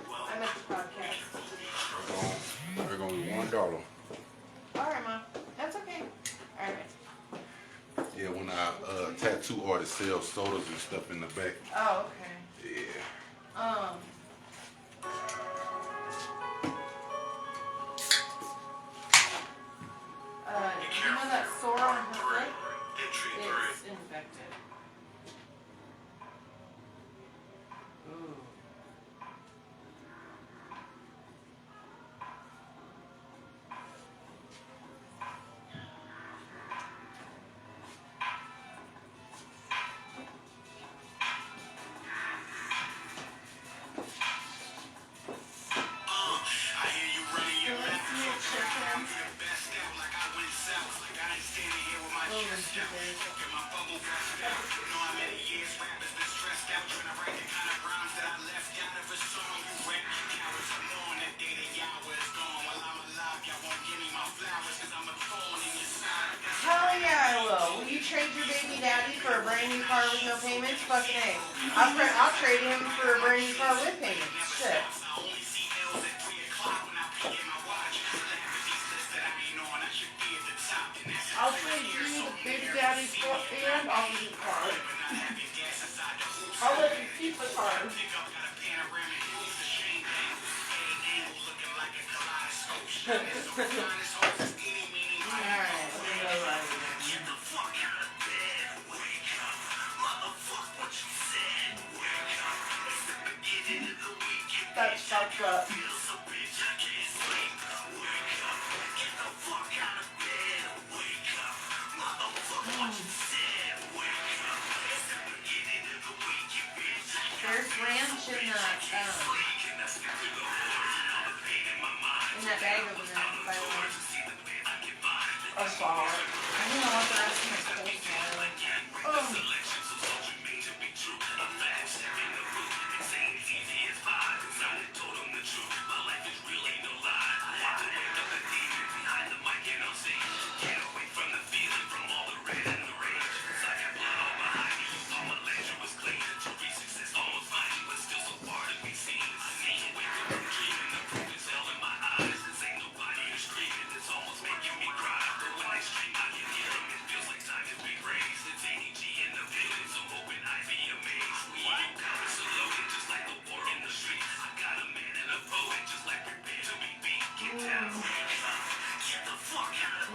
I'm at the podcast. They're gonna be $1. Alright, Mom. That's okay. Alright. Yeah, when I tattoo artist sell sodas and stuff in the back. Oh, okay. Yeah. You know that sore on her foot? It's infected. Ooh. Hell yeah, I will. Will you trade your baby daddy for a brand new car with no payments? Fucking A. I'll trade him for a brand new car with payments. Shit. I'll trade you the baby daddy's foot and I'll give you the car. I'll let you keep the car. Alright, that's fucked up. There's ranch in that bag over there, by the way. I saw it. I don't know what the rest of my clothes are. Oh.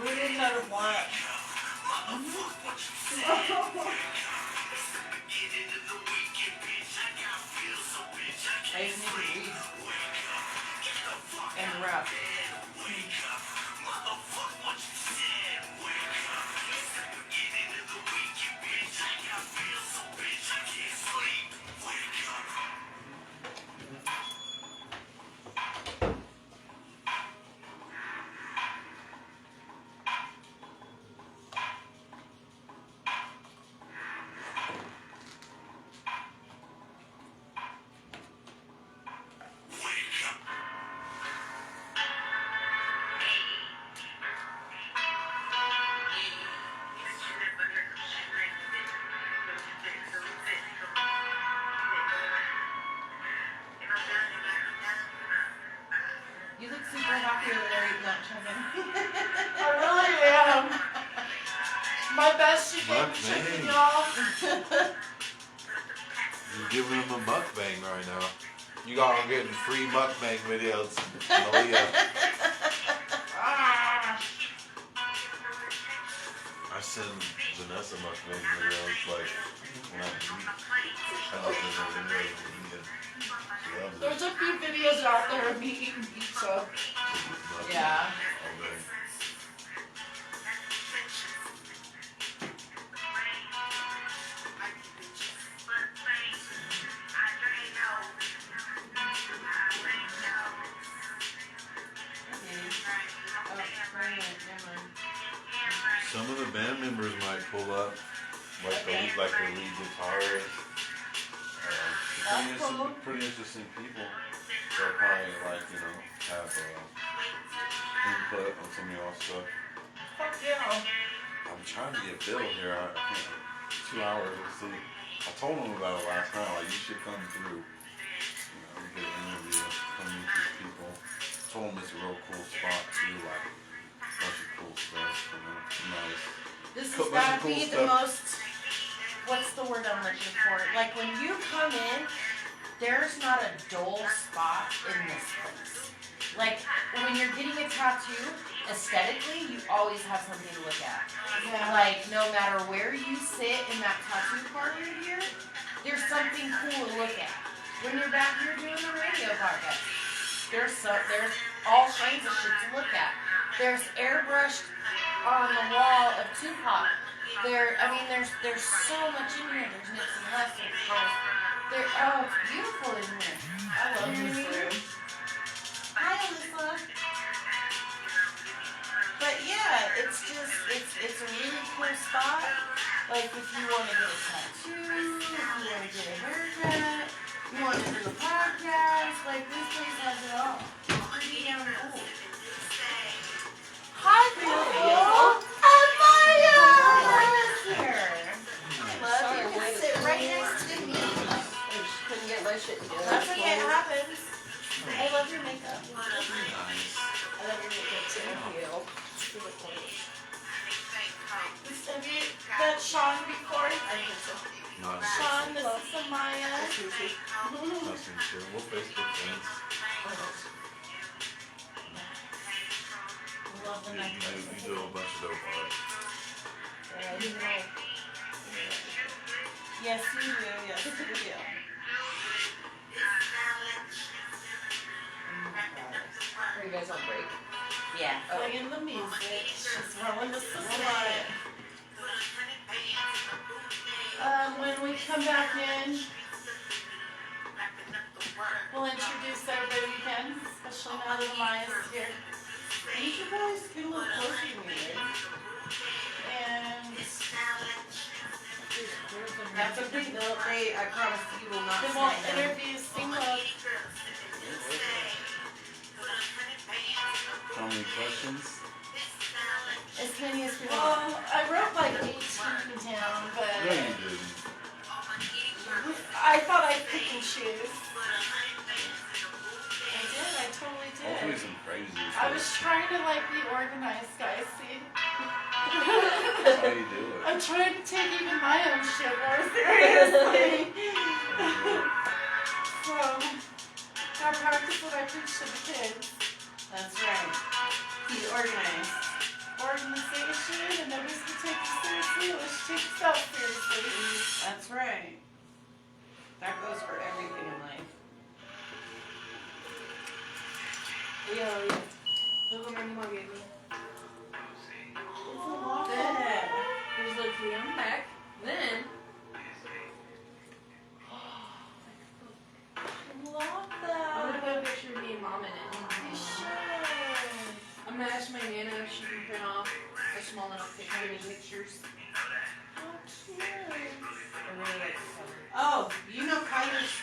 We didn't know what. I just need to leave. And wrap. You look super happy over there eating that chicken. I really am. My best chicken, y'all. You're giving them a mukbang right now. You all are getting free mukbang videos. Oh yeah. I send Vanessa mukbang videos like when I eat. I like those videos of eating. There's a few videos out there of me eating pizza. Yeah. Some of the band members might pull up, like the lead guitarist. Pretty interesting people. They'll probably have input on some of y'all's stuff. Fuck yeah. I'm trying to get Bill here. I can't. 2 hours. Let's see. I told him about it last night. Like, you should come through. Get in told him it's a real cool spot too, like a bunch of cool stuff, you know, nice. This has Bunch of gotta cool be the stuff. most, what's the word I'm looking for? Like when you come in, there's not a dull spot in this place. Like when you're getting a tattoo, aesthetically, you always have something to look at. Yeah. Like no matter where you sit in that tattoo parlor here, there's something cool to look at. When you're back here doing the radio podcast, there's all kinds of shit to look at. There's airbrushed on the wall of Tupac. There's so much in here. There's Nipsey Hussle. It's beautiful in here. I love this room. Hi, Alyssa. But yeah, it's a really cool spot. Like if you want to get a tattoo, if you want to get a haircut, you want to do a podcast, like this place has it all. Pretty damn cool. Hi, beautiful. Amaya is here. I love you. You can sit right next to me. Couldn't get my shit together. That's okay. It happens. I love your makeup. Nice. I love your makeup too. Thank you. Have you met Sean before? I think so. Not Sean, this is Amaya. nothing sure. We're Facebook friends. Love the necklace. We do a bunch of dope art. Yes, you do. Yes, you do. Are you guys on break? Yeah. Playing the music. She's rolling the slide. When we come back in, we'll introduce everybody again, especially now that Amaya's here. You should probably scoot a little closer to me, right? And That's a big note. I promise you will not then we'll snag them. interview Single. How many questions? As many as we want. Well, I wrote like 18 down, No, but you didn't. I thought I'd pick and choose. I totally Hopefully did. some crazy I was stuff. trying to like be organized, guys, see? That's how you do it. I'm trying to take even my own shit more seriously. So, I practice what I preach to the kids. That's right. He's organized. Organization, and nobody's gonna take you seriously unless you take yourself seriously. That's right. That goes for everything in life. Yeah. Look how many more gave me. Good. Here's the key on the back. Then, love that. I'm gonna put a picture of me and mom in it. You should. I'm gonna ask my nana if she can print off a small enough picture of pictures. How cute. I really like this cover. Oh, you know Kyler's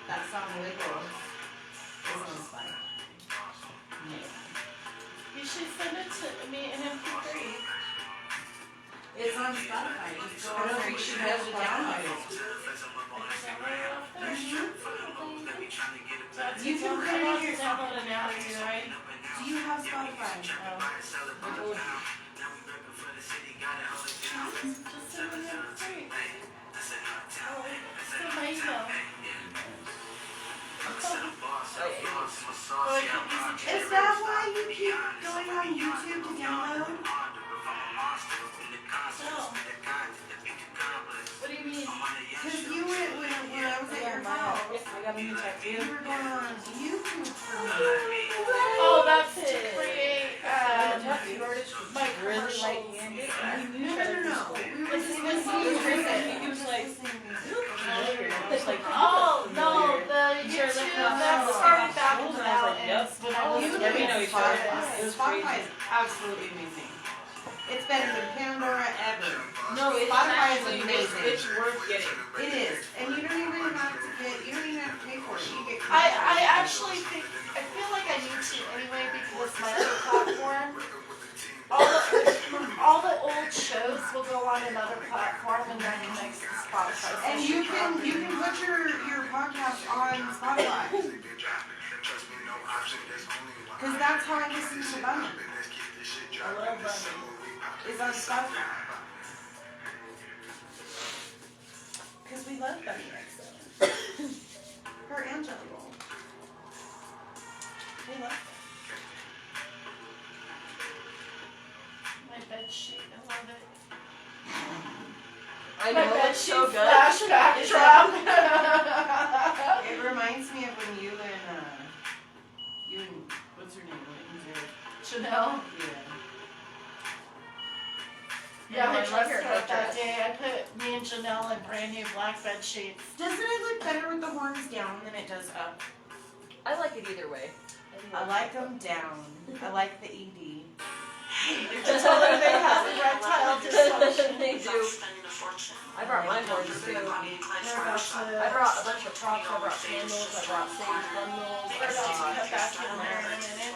that song Wiggle is on Spotify. Yeah. You should send it to me in MP3. It's on Spotify. Just go I don't on there. think You she should has have it to download it. You can put it in your. Download it now, right? Do you have Spotify? Oh. Just send it in MP3. Oh, send my email. Is that why you keep going on YouTube to download? No. What do you mean? Because you went when I was at your house. I got a new tattoo. You were going on YouTube for me. Oh, that's to create Tattoo artist was my really commercials. light-handed. No. We were This is listening what he was He was like, It's like, oh, no, the YouTube, that started back in the mountains when I was You Yeah, we know know each other. Spotify. It was Spotify crazy. is absolutely amazing. It's better than Pandora ever. no, it's Spotify is actually, amazing. it's worth getting. It is. And you don't even have to pay for it. You get I actually think, I feel like I need to anyway because my other platform, all the old shows will go on another platform and then connects to Spotify. So And you can put your podcast on Spotify. Because that's how I listen to Bunny. I love Bunny. Is on Spotify. Because we love Bunny XO. Her and Jelly Roll. We love her. My bed sheet, I love it. I My know, bed it's sheet so good. flashback drum. It reminds me of when you and what's her name? Went and did. Chanel. Yeah. Yeah, I I love dressed your her up that headdress. day. I put me and Janelle in brand new black bed sheets. Doesn't it look better with the horns down than it does up? I like it either way. I like them down. I like the ED. I told her they have erectile dysfunction. They do. I brought my horns too. They're about to. I brought a bunch of props. I brought candles. I brought sage bundles. We're about to cut back in there in a minute.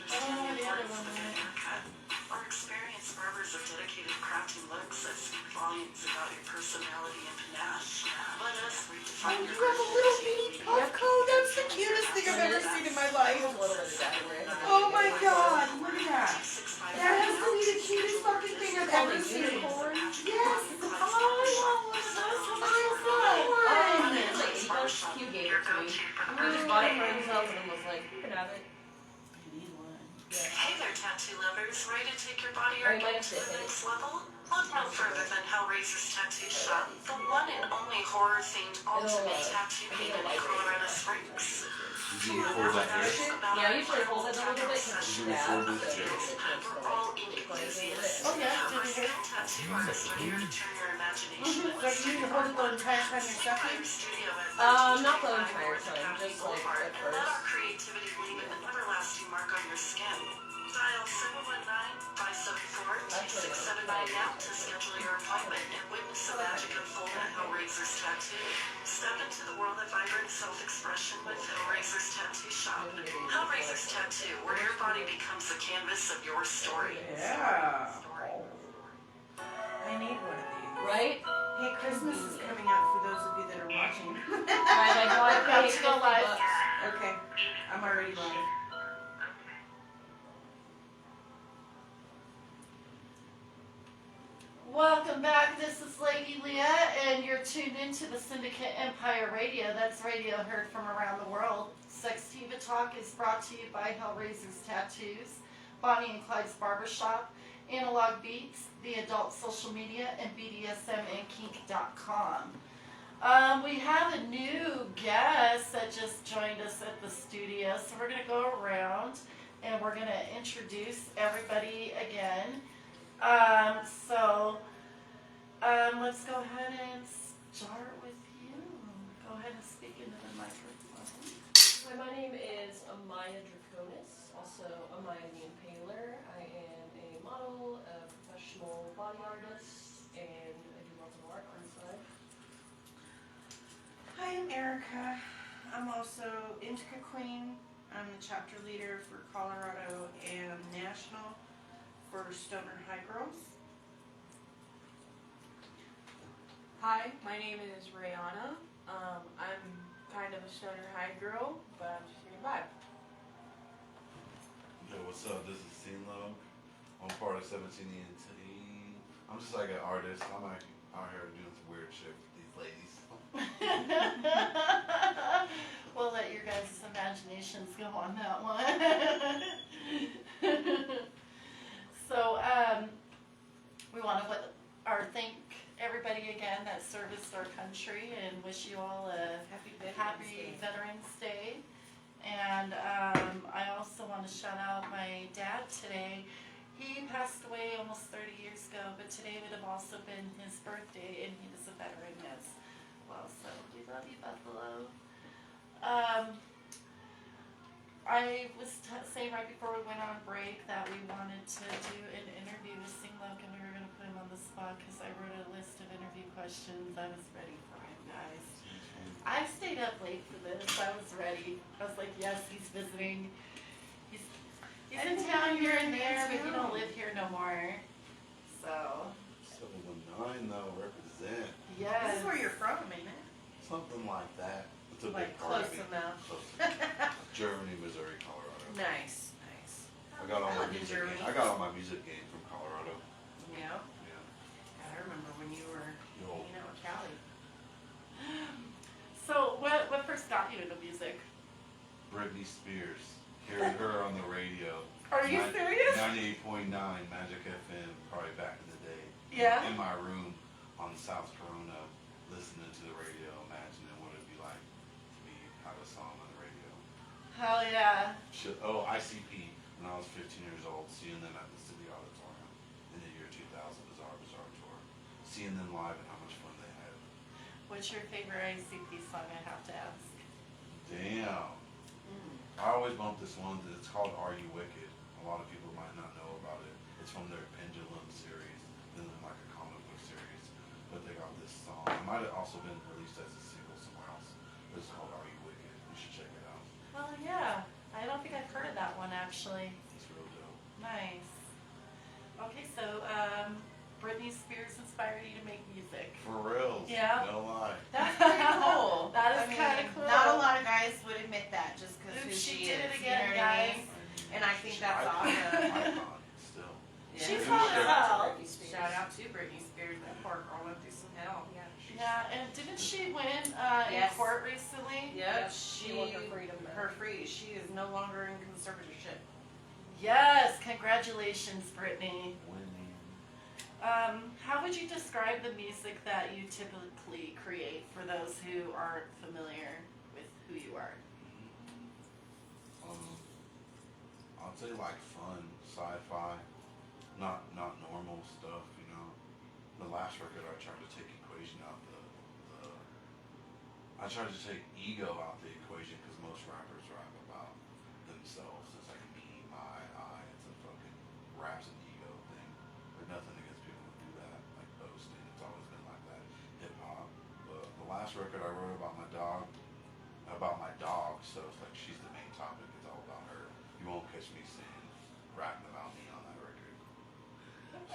I don't know the other one went. Our experienced barbers have dedicated crafting looks that speak volumes about your personality and panache. Let us redefine You your have a little mini puff coat. That's the cutest thing I've ever seen in my life. A little bit of that in there. Oh my god, look at that. That has to be the cutest fucking thing I've ever seen. Yes! Oh, I want one of those. How much is that? It's like 8 bucks. Q gave it to me. We just bought it for himself and was like, you can have it. Hey there, tattoo lovers. Ready to take your body Or art you might game have to to the hit it. next level? Look no further than Hellraiser's Tattoo Shop, the one and only horror-themed ultimate tattoo haven in Colorado Springs. You get fold that hair? Yeah, I usually hold it a little bit because You it's usually fold bad. this hair? We're all indie enthusiasts. Oh yeah, did you hear? Tattoo artists are here to turn your imagination So you hold it the entire time you're sucking? studio Not the entire time, just like at Let our first. creativity leave an everlasting mark on your skin. Dial 719-574-2679 now to schedule your appointment and witness the magic unfold at Hellraiser's Tattoo. Step into the world of vibrant self-expression with Hellraiser's Tattoo Shop. Hellraiser's Tattoo, where your body becomes the canvas of your story. Yeah. I need one of these. Right? Hey, Christmas is coming up for those of you that are watching. Right, I know I About paid to go 50 live. bucks. Okay, I'm already live. Welcome back. This is Lady Leah, and you're tuned into the Syndicate Empire Radio. That's radio heard from around the world. SEXtiva Talk is brought to you by Hellraiser's Tattoos, Bonnie and Clyde's Barbershop, Analog Beats, the Adult Social Media, and BDSMandKink.com. We have a new guest that just joined us at the studio, so we're going to go around and we're going to introduce everybody again. Let's go ahead and start with you. Go ahead and speak into the microphone. Hi, my name is Amaya Draconis, also Amaya the Impaler. I am a model, a professional body artist, and I do lots of art on the side. Hi, I'm Erica. I'm also Indica Queen. I'm the chapter leader for Colorado and National for Stoner High Girls. Hi, my name is Rayana. I'm kind of a stoner high girl, but I'm just here to vibe. Yo, what's up? This is C-Log. I'm part of 17ENT. I'm just like an artist. I'm like out here doing some weird shit with these ladies. We'll let your guys' imaginations go on that one. So, we want to thank everybody again that serviced our country and wish you all a happy Veterans Day. And I also want to shout out my dad today. He passed away almost 30 years ago, but today would have also been his birthday, and he was a veteran as well. So we love you, Buffalo. I was saying right before we went on break that we wanted to do an interview with Singlock, and we were going to put him on the spot because I wrote a list of interview questions. I was ready for him, guys. I stayed up late for this. I was ready. I was like, yes, he's visiting. He's in town here and there, but he don't live here no more. So, 719 though, represent. yes. This is where you're from, ain't it? Something like that. It's a Like big part of close me. enough. Germany, Missouri, Colorado. Nice. I got all I my lived in music. Germany. I got all my music game from Colorado. Yeah. Yeah. I remember when you were Yo. hanging out with Callie. So what first got you into music? Britney Spears. Hearing her on the radio. Are you serious? 98.9 Magic FM, probably back in the day. Yeah? In my room on South Corona, listening to the radio, imagining what it'd be like to have a song on the radio. Hell yeah. ICP, when I was 15 years old, seeing them at the City Auditorium in the year 2000, Bizarre Tour. Seeing them live and how much fun they had. What's your favorite ICP song, I have to ask? Damn. I always bump this one. It's called Are You Wicked? A lot of people might not know about it. It's from their Pendulum series, and then like a comic book series. But they got this song. It might have also been released as a single somewhere else. But it's called Are You Wicked? You should check it out. Oh yeah. I don't think I've heard of that one actually. It's real dope. Nice. Okay, so Britney Spears inspired you to make music. For real. Yeah. No lie. That's pretty cool. That is I mean, kinda cool. Not a lot of guys would admit that just because Oops, who she she did is. it again, you know what I guys. mean? And I think that's Icon. awesome. Icon, still. She's Yeah. hot as hell. Shout out to Britney Spears. That poor girl went through some hell. Yeah, and didn't she win Yes. in court recently? Yep, She won her freedom back. She is no longer in conservatorship. Yes, congratulations, Brittany. Winning. How would you describe the music that you typically create for those who aren't familiar with who you are? I'll say like fun, sci-fi, not normal stuff, you know. The last record I tried to take equation out I tried to take ego out the equation because most rappers rap about themselves. It's like me, my, I. It's a fucking raps and ego thing. There's nothing against people who do that, like boasting. It's always been like that. Hip hop. But the last record I wrote about my dog, so it's like she's the main topic. It's all about her. You won't catch me saying rapping about me on that record.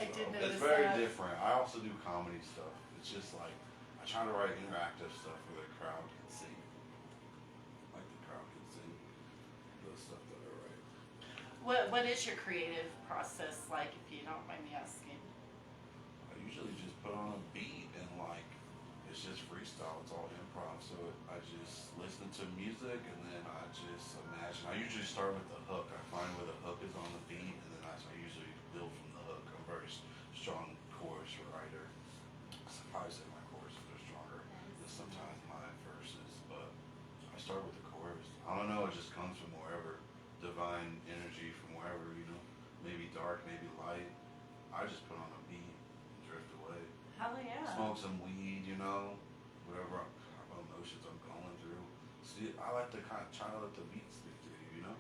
I did notice It's very that. different. I also do comedy stuff. It's just like I try to write interactive stuff where the crowd can sing. Like the crowd can sing the stuff that I write. What is your creative process like, if you don't mind me asking? I usually just put on a beat and like it's just freestyle. It's all improv. So I just listen to music and then I just imagine. I usually start with the hook. I find where the hook is on the beat and then I usually build from the hook. I'm a very strong chorus writer. So I say my choruses are stronger than sometimes my verses, but I start with the chorus. I don't know. It just comes from wherever. Divine energy from wherever, you know. Maybe dark, maybe light. I just put on a beat and drift away. Hell yeah. Smoke some weed, you know, whatever emotions I'm going through. See, I like to kind of try to let the beat speak to you, you know.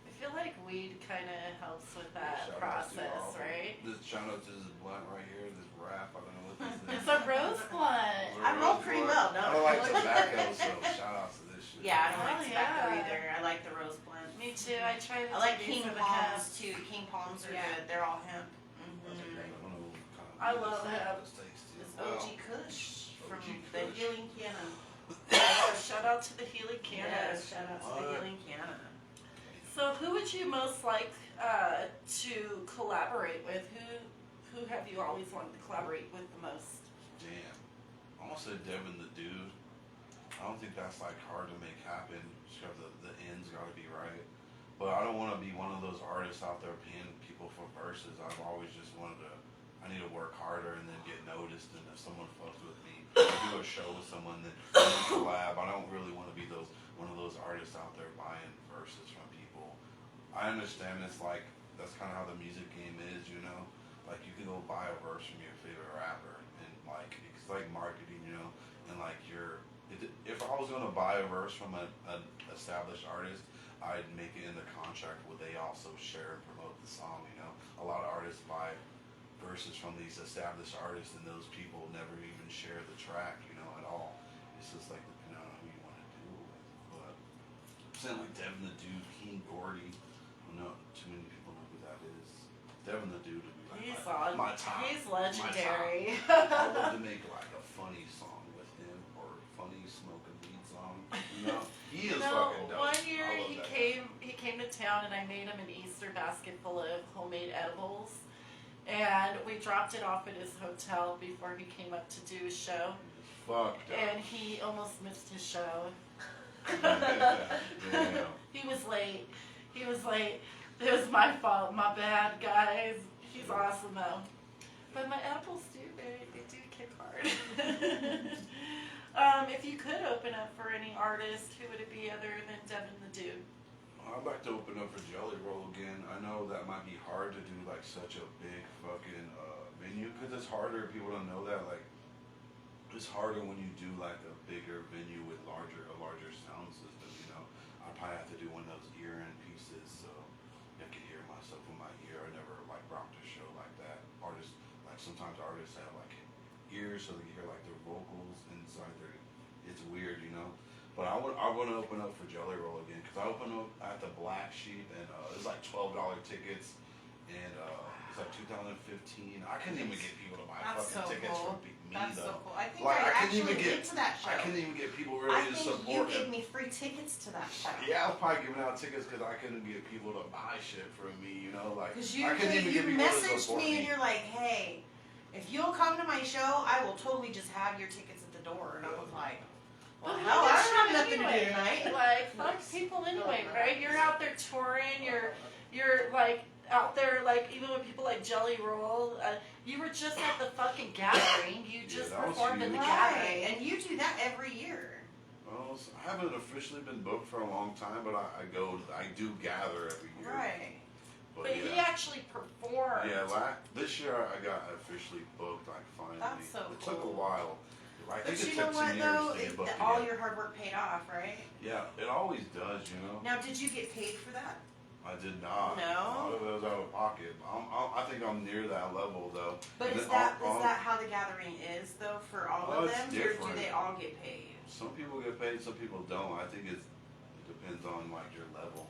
I feel like weed kind of helps with that Shout out to process, all- right? This shout out to this blunt right here, this wrap. I don't know what this is. It's a rose blunt. I roll pretty well, I no? don't like tobacco, so shout out to this shit. Yeah, I don't Oh, like tobacco yeah. either. I like the rose blend. Me too. I try to. I like take these king with a hemp. palms too. King palms are Yeah. good. They're all hemp. That's a great one. Kind of I love this- hemp. this tastes too It's well. OG Kush from OG the Kush. Healing Canna. Shout out to the Healing Canada. Yes, shout out to the What? Healing Canna. So, who would you most like to collaborate with? Who have you always wanted to collaborate with the most? Damn. I almost said Devin the Dude. I don't think that's like hard to make happen. Just 'cause the end's gotta be right. But I don't want to be one of those artists out there paying people for verses. I've always just wanted to. I need to work harder and then get noticed. And if someone fucks with me, or do a show with someone, then collab. I don't really want to be one of those artists out there buying verses from people. I understand it's like that's kind of how the music game is, you know. Like you can go buy a verse from your favorite rapper, and like it's like marketing, you know. And like if I was gonna buy a verse from an established artist, I'd make it in the contract where they also share and promote the song. You know, a lot of artists buy verses from these established artists, and those people never even share the track, you know, at all. It's just like depending on who you want to do it with. But I'm saying like Devin the Dude, King Gordy. I don't know too many people know who that is. Devin the Dude would be like He's my top. He's legendary. I'd love to make like a funny song with him or funny smoking weed song. You know, town, and I made him an Easter basket full of homemade edibles. And we dropped it off at his hotel before he came up to do a show. Fuck. And he almost missed his show. Damn. He was late. It was my fault. My bad, guys. He's awesome though. But my edibles they do kick hard. If you could open up for any artist, who would it be other than Devin the Dude? I'd like to open up for Jelly Roll again. I know that might be hard to do like such a big fucking venue because it's harder. People don't know that. Like, it's harder when you do like a bigger venue with a larger sound system. You know, I probably have to do one of those ear-in pieces so I can hear myself in my ear. I never like rocked a show like that. Sometimes artists have like ears so they can hear like their vocals inside their. It's weird, you know. But I want to open up for Jelly Roll again because I opened up at the Black Sheep and it's like $12 tickets and it's like 2015. I couldn't even get people to buy fucking tickets for me That's though. so cool. I think Like, I I couldn't actually even get- went to that show. I couldn't even get people really I to think you support gave it. me free tickets to that show. Yeah, I was probably giving out tickets because I couldn't get people to buy shit from me. You know, like Because I couldn't even you get people to messaged support me and you're like, hey, if you'll come to my show, I will totally just have your tickets at the door. And I was like, well, Well, hell, I don't have should nothing to do anyway. tonight. Like, fuck people anyway, right? You're out there touring. You're like out there, like even with people like Jelly Roll. You were just at the fucking gathering. You just that was performed in the huge. gathering. And you do that every year. Well, I haven't officially been booked for a long time, but I do gather every year. Right. But yeah. he actually performed. Yeah, this year I got officially booked, like finally. That's so It took a cool. while. I But think you it know took what 10 though? years to get booked All again. your hard work paid off, right? Yeah, it always does, you know. Now, did you get paid for that? I did not. No? It was out of pocket. I think I'm near that level though. But And is then that how the gathering is though for all Well, of it's them? Or different. do they all get paid? Some people get paid, some people don't. I think it depends on like your level.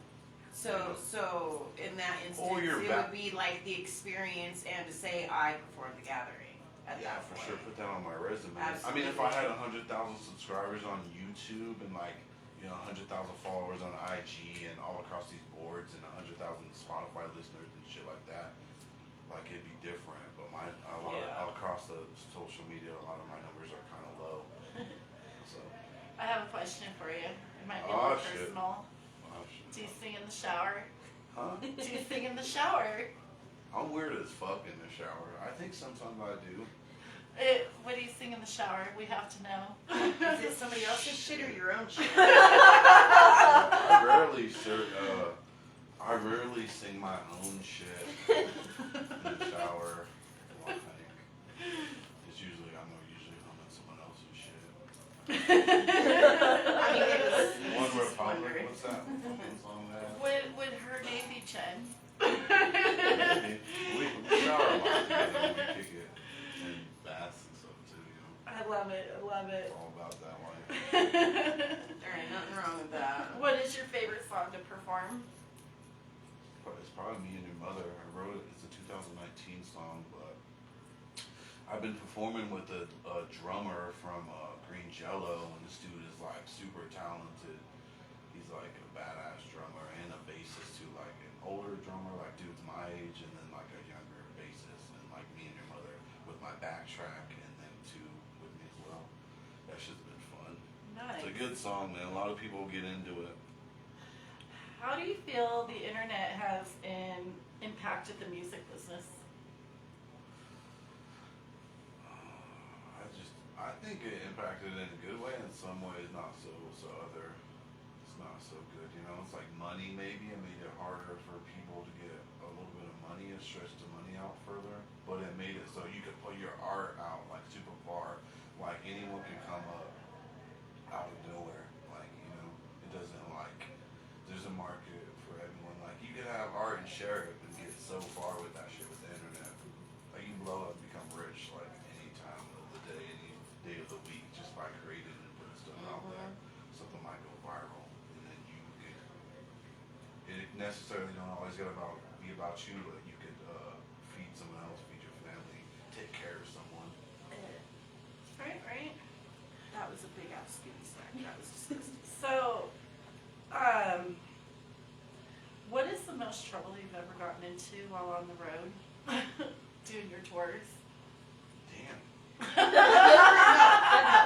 So in that instance, Or it your would be like the experience and to say I performed the gathering at Yeah, that for point. sure. Put that on my resume. Absolutely. I mean, if I had 100,000 subscribers on YouTube and like 100,000 followers on IG and all across these boards and 100,000 Spotify listeners and shit like that, like it'd be different. But across the social media, a lot of my numbers are kind of low. So. I have a question for you. It might be a Oh, little shit. personal. Oh, shit. Do you sing in the shower? Huh? Do you sing in the shower? I'm weird as fuck in the shower. I think sometimes I do. What do you sing in the shower? We have to know. Is it somebody else's shit or your own shit? I rarely sing my own shit in the shower. Like, it's usually humming someone else's shit. I mean, it was. One just Republic. wondering. What's that fucking song that? Would her name be Jen? We shower a lot together. We kick it in baths and stuff too. I love it. I love it. It's all about that life. There ain't nothing wrong with that. What is your favorite song to perform? But it's probably Me and Your Mother. I wrote it. It's a 2019 song, but I've been performing with a drummer from Green Jello, and this dude is like super talented. He's like a badass drummer and a bassist too, like an older drummer, like dudes my age, and then like a younger bassist, and like Me and Your Mother with my backtrack, and then two with me as well. That shit's been fun. Nice. It's a good song, man. A lot of people get into it. How do you feel the internet has impacted the music business? I think it impacted it in a good way, in some ways not so other. It's not so good, you know. It's like money maybe. It made it harder for people to get a little bit of money and stretch the money out further. But it made it so you could put your art out like super far. Like anyone can come up out of nowhere. Like, it doesn't like there's a market for everyone. Like you could have art and share it and get so far with that shit with the internet. Like you blow up and become rich like any time of the day, any day of the week, just by creating and putting stuff out there. Something might go viral, and then you get. It necessarily don't always be about you, but you could feed someone else, feed your family, take care of someone. Right. That was a big ass skinny snack. That was disgusting. So, what is most trouble you've ever gotten into while on the road? Doing your tours? Damn.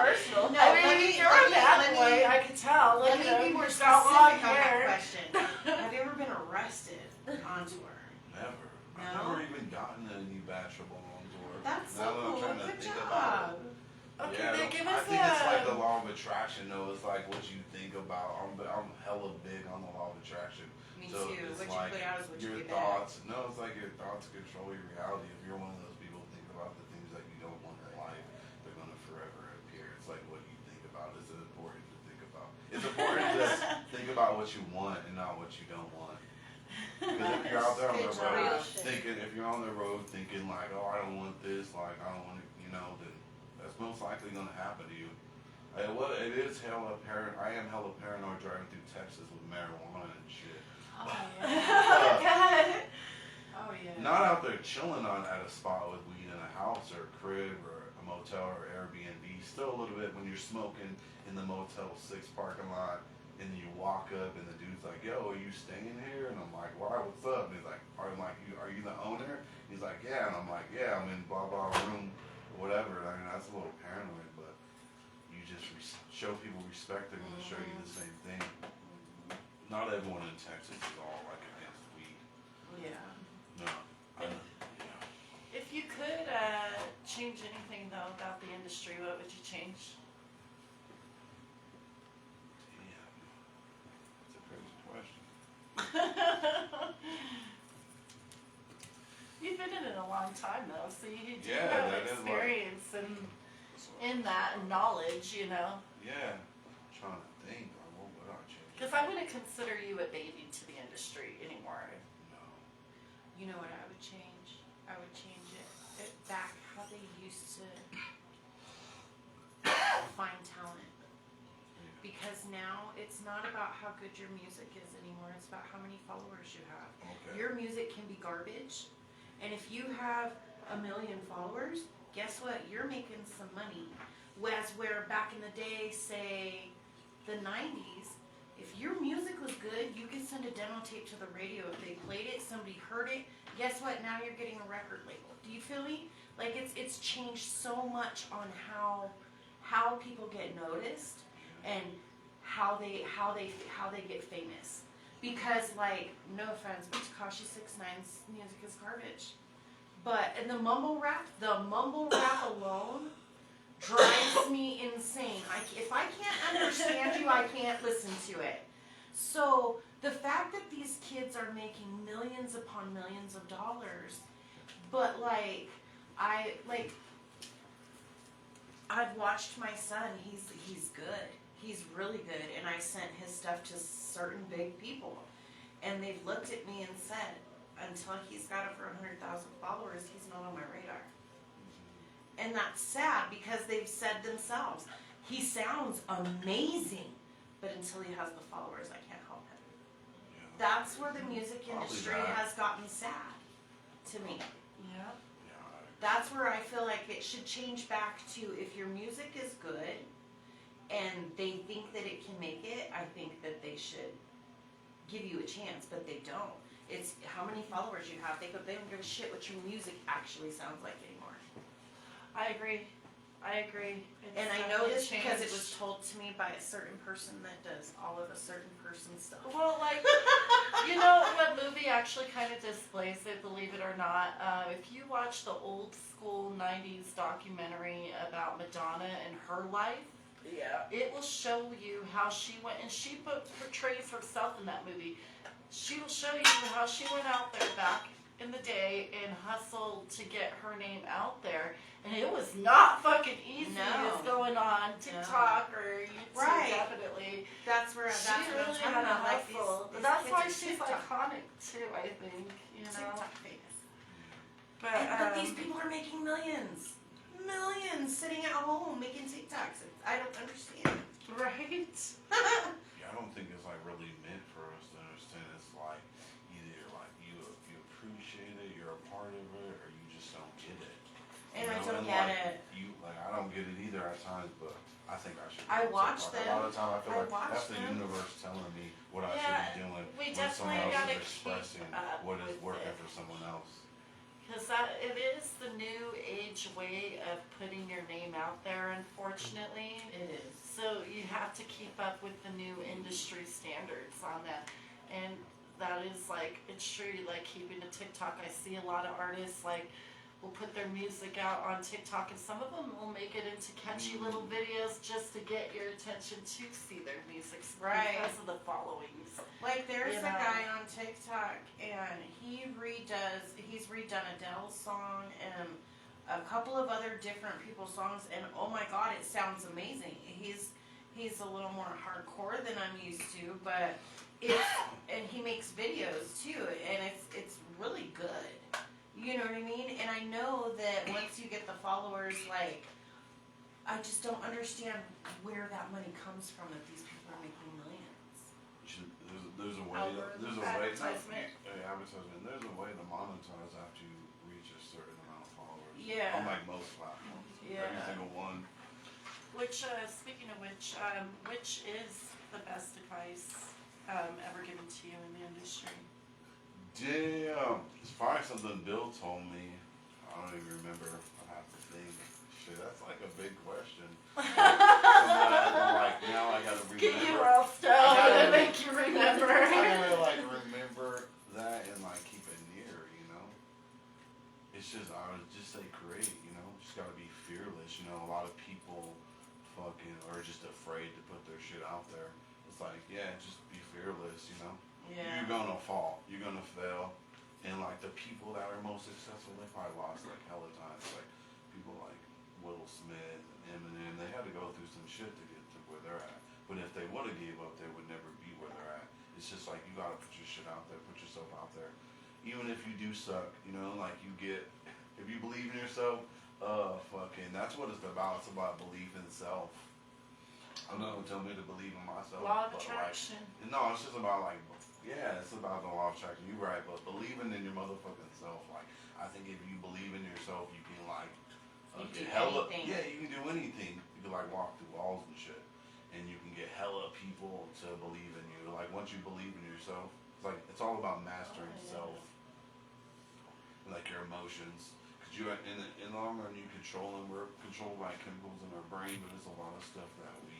Personal. No, I mean, let me- you're let a me- bad let me- boy, I could tell. Let Look me at be him. more He's specific got on long that hair. question. Have you ever been arrested on tour? Never. No? I've never even gotten any bad trouble on tour. That's so Now that I'm cool. trying to Good think job. about it. Okay, Yeah, then give I us think it's like a... the law of attraction, though. It's like what you think about. I'm hella big on the law of attraction. Me So too. it's What like you put out is what your you get back. thoughts. No, it's like your thoughts control your reality. If you're one of those people who think about the things that you don't want in life, they're gonna forever appear. It's like what you think about is important to think about. It's important to think about what you want and not what you don't want. Because if you're out there on the Good road job. thinking, if you're on the road thinking like, oh, I don't want this, like I don't want it, then that's most likely gonna happen to you. It is hella paranoid. I am hella paranoid driving through Texas with marijuana and shit. Oh, Oh, God. Oh, yeah. Not out there chilling at a spot with weed in a house or a crib or a motel or Airbnb. Still a little bit when you're smoking in the Motel 6 parking lot and you walk up and the dude's like, yo, are you staying here? And I'm like, why, what's up? And he's like, are you the owner? He's like, yeah. And I'm like, yeah, I'm in blah, blah room or whatever. I mean, that's a little paranoid, but you just show people respect, they're going to show you the same thing. Not everyone in Texas is all like against weed. Yeah. No. Yeah. If you could change anything, though, about the industry, what would you change? Damn. That's a crazy question. You've been in it a long time, though, so you do Yeah, have that is like- experience in that and knowledge, Yeah. I'm trying to think. What would I change? Because I wouldn't consider you a baby to the industry anymore. No. You know what I would change? I would change it back how they used to find talent. Because now it's not about how good your music is anymore, it's about how many followers you have. Okay. Your music can be garbage, and if you have 1 million followers, guess what? You're making some money. Whereas where back in the day, say the 90s, if your music was good, you could send a demo tape to the radio. If they played it, somebody heard it, guess what? Now you're getting a record label. Do you feel me? Like it's changed so much on how people get noticed and how they get famous. Because like, no offense, but Tekashi 6ix9ine's music is garbage. But and the mumble rap alone drives me insane. If I can't understand you, I can't listen to it. So the fact that these kids are making millions upon millions of dollars, but I've watched my son. He's good. He's really good, and I sent his stuff to certain big people, and they've looked at me and said, until he's got over 100,000 followers, he's not on my radar. And that's sad because they've said themselves, he sounds amazing, but until he has the followers, I can't help him. Yeah. That's where the music Probably industry that. has gotten sad to me. Yeah. Yeah. That's where I feel like it should change back to, if your music is good and they think that it can make it, I think that they should give you a chance, but they don't. It's how many followers you have. They don't give a shit what your music actually sounds like anymore. I agree. It's And I definitely know this because it changed. was told to me by a certain person that does all of a certain person's stuff. Well, like, you know what movie actually kind of displays it, believe it or not? If you watch the old school 90s documentary about Madonna and her life, Yeah. it will show you how she went, and she portrays herself in that movie. She will show you how she went out there back in the day and hustled to get her name out there. And it was not fucking easy No. as going on TikTok or YouTube, Right. definitely. That's where She what I'm really talking had a about. Like hustle. these That's kids why are she's TikTok. iconic too, I think. You know. TikTok famous. But, But these people are making millions sitting at home making TikToks. I don't understand. right? Yeah, I don't think it's like really meant for us to understand. It's like either like you appreciate it, you're a part of it, or you just don't get it. And You I know, don't and get like, it. I don't get it either at times, but I think I should. I do watch TikTok. them. A lot of the time, I feel I like watch that's the them. universe telling me what I Yeah, should be doing we when definitely someone else gotta is expressing keep up what is with working it. for someone else. Because it is the new age way of putting your name out there, unfortunately. It is. So you have to keep up with the new industry standards on that. And that is like, it's true, like keeping to TikTok. I see a lot of artists like will put their music out on TikTok, and some of them will make it into catchy little videos just to get your attention to see their music Right. because of the followings. Like there's You a know. guy on TikTok and he's redone Adele's song and a couple of other different people's songs, and oh my god, it sounds amazing. He's a little more hardcore than I'm used to, but and he makes videos too, and it's really good. You know what I mean? And I know that once you get the followers, like, I just don't understand where that money comes from if these people are making millions. There's a way. There's a way. Advertisement. Advertisement. There's a way to monetize after you reach a certain amount of followers. Yeah. Unlike most platforms. Yeah. Every single one. Which, speaking of which is the best advice ever given to you in the industry? Damn. It's probably something Bill told me. I don't even remember. I have to think. Shit, that's like a big question. Like now I gotta remember. Get you all stoned and make you remember. I gotta like remember that and like keep it near, you know. It's just I would just say create, you know. Just gotta be fearless, you know. A lot of people fucking are just afraid to put their shit out there. It's like, yeah, just be fearless, you know. Yeah. You're gonna fall. You're gonna fail. And like the people that are most successful, they probably lost like hella times. Like people like Will Smith and Eminem, they had to go through some shit to get to where they're at. But if they would have gave up, they would never be where they're at. It's just like you gotta put your shit out there, put yourself out there. Even if you do suck, you know, like you get, if you believe in yourself, fucking, that's what it's about. It's about belief in self. I know, tell me to believe in myself. Law of but, attraction. Like, no, it's just about like, yeah, it's about the law of attraction. You're right, but believing in your motherfucking self. Like, I think if you believe in yourself, you can like, You get do hella, anything. yeah, you can do anything. You can like walk through walls and shit, and you can get hella people to believe in you. Like once you believe in yourself, it's like it's all about mastering Oh, yeah. self, like your emotions. Cause you in the long run you control them. We're controlled by chemicals in our brain, but there's a lot of stuff that we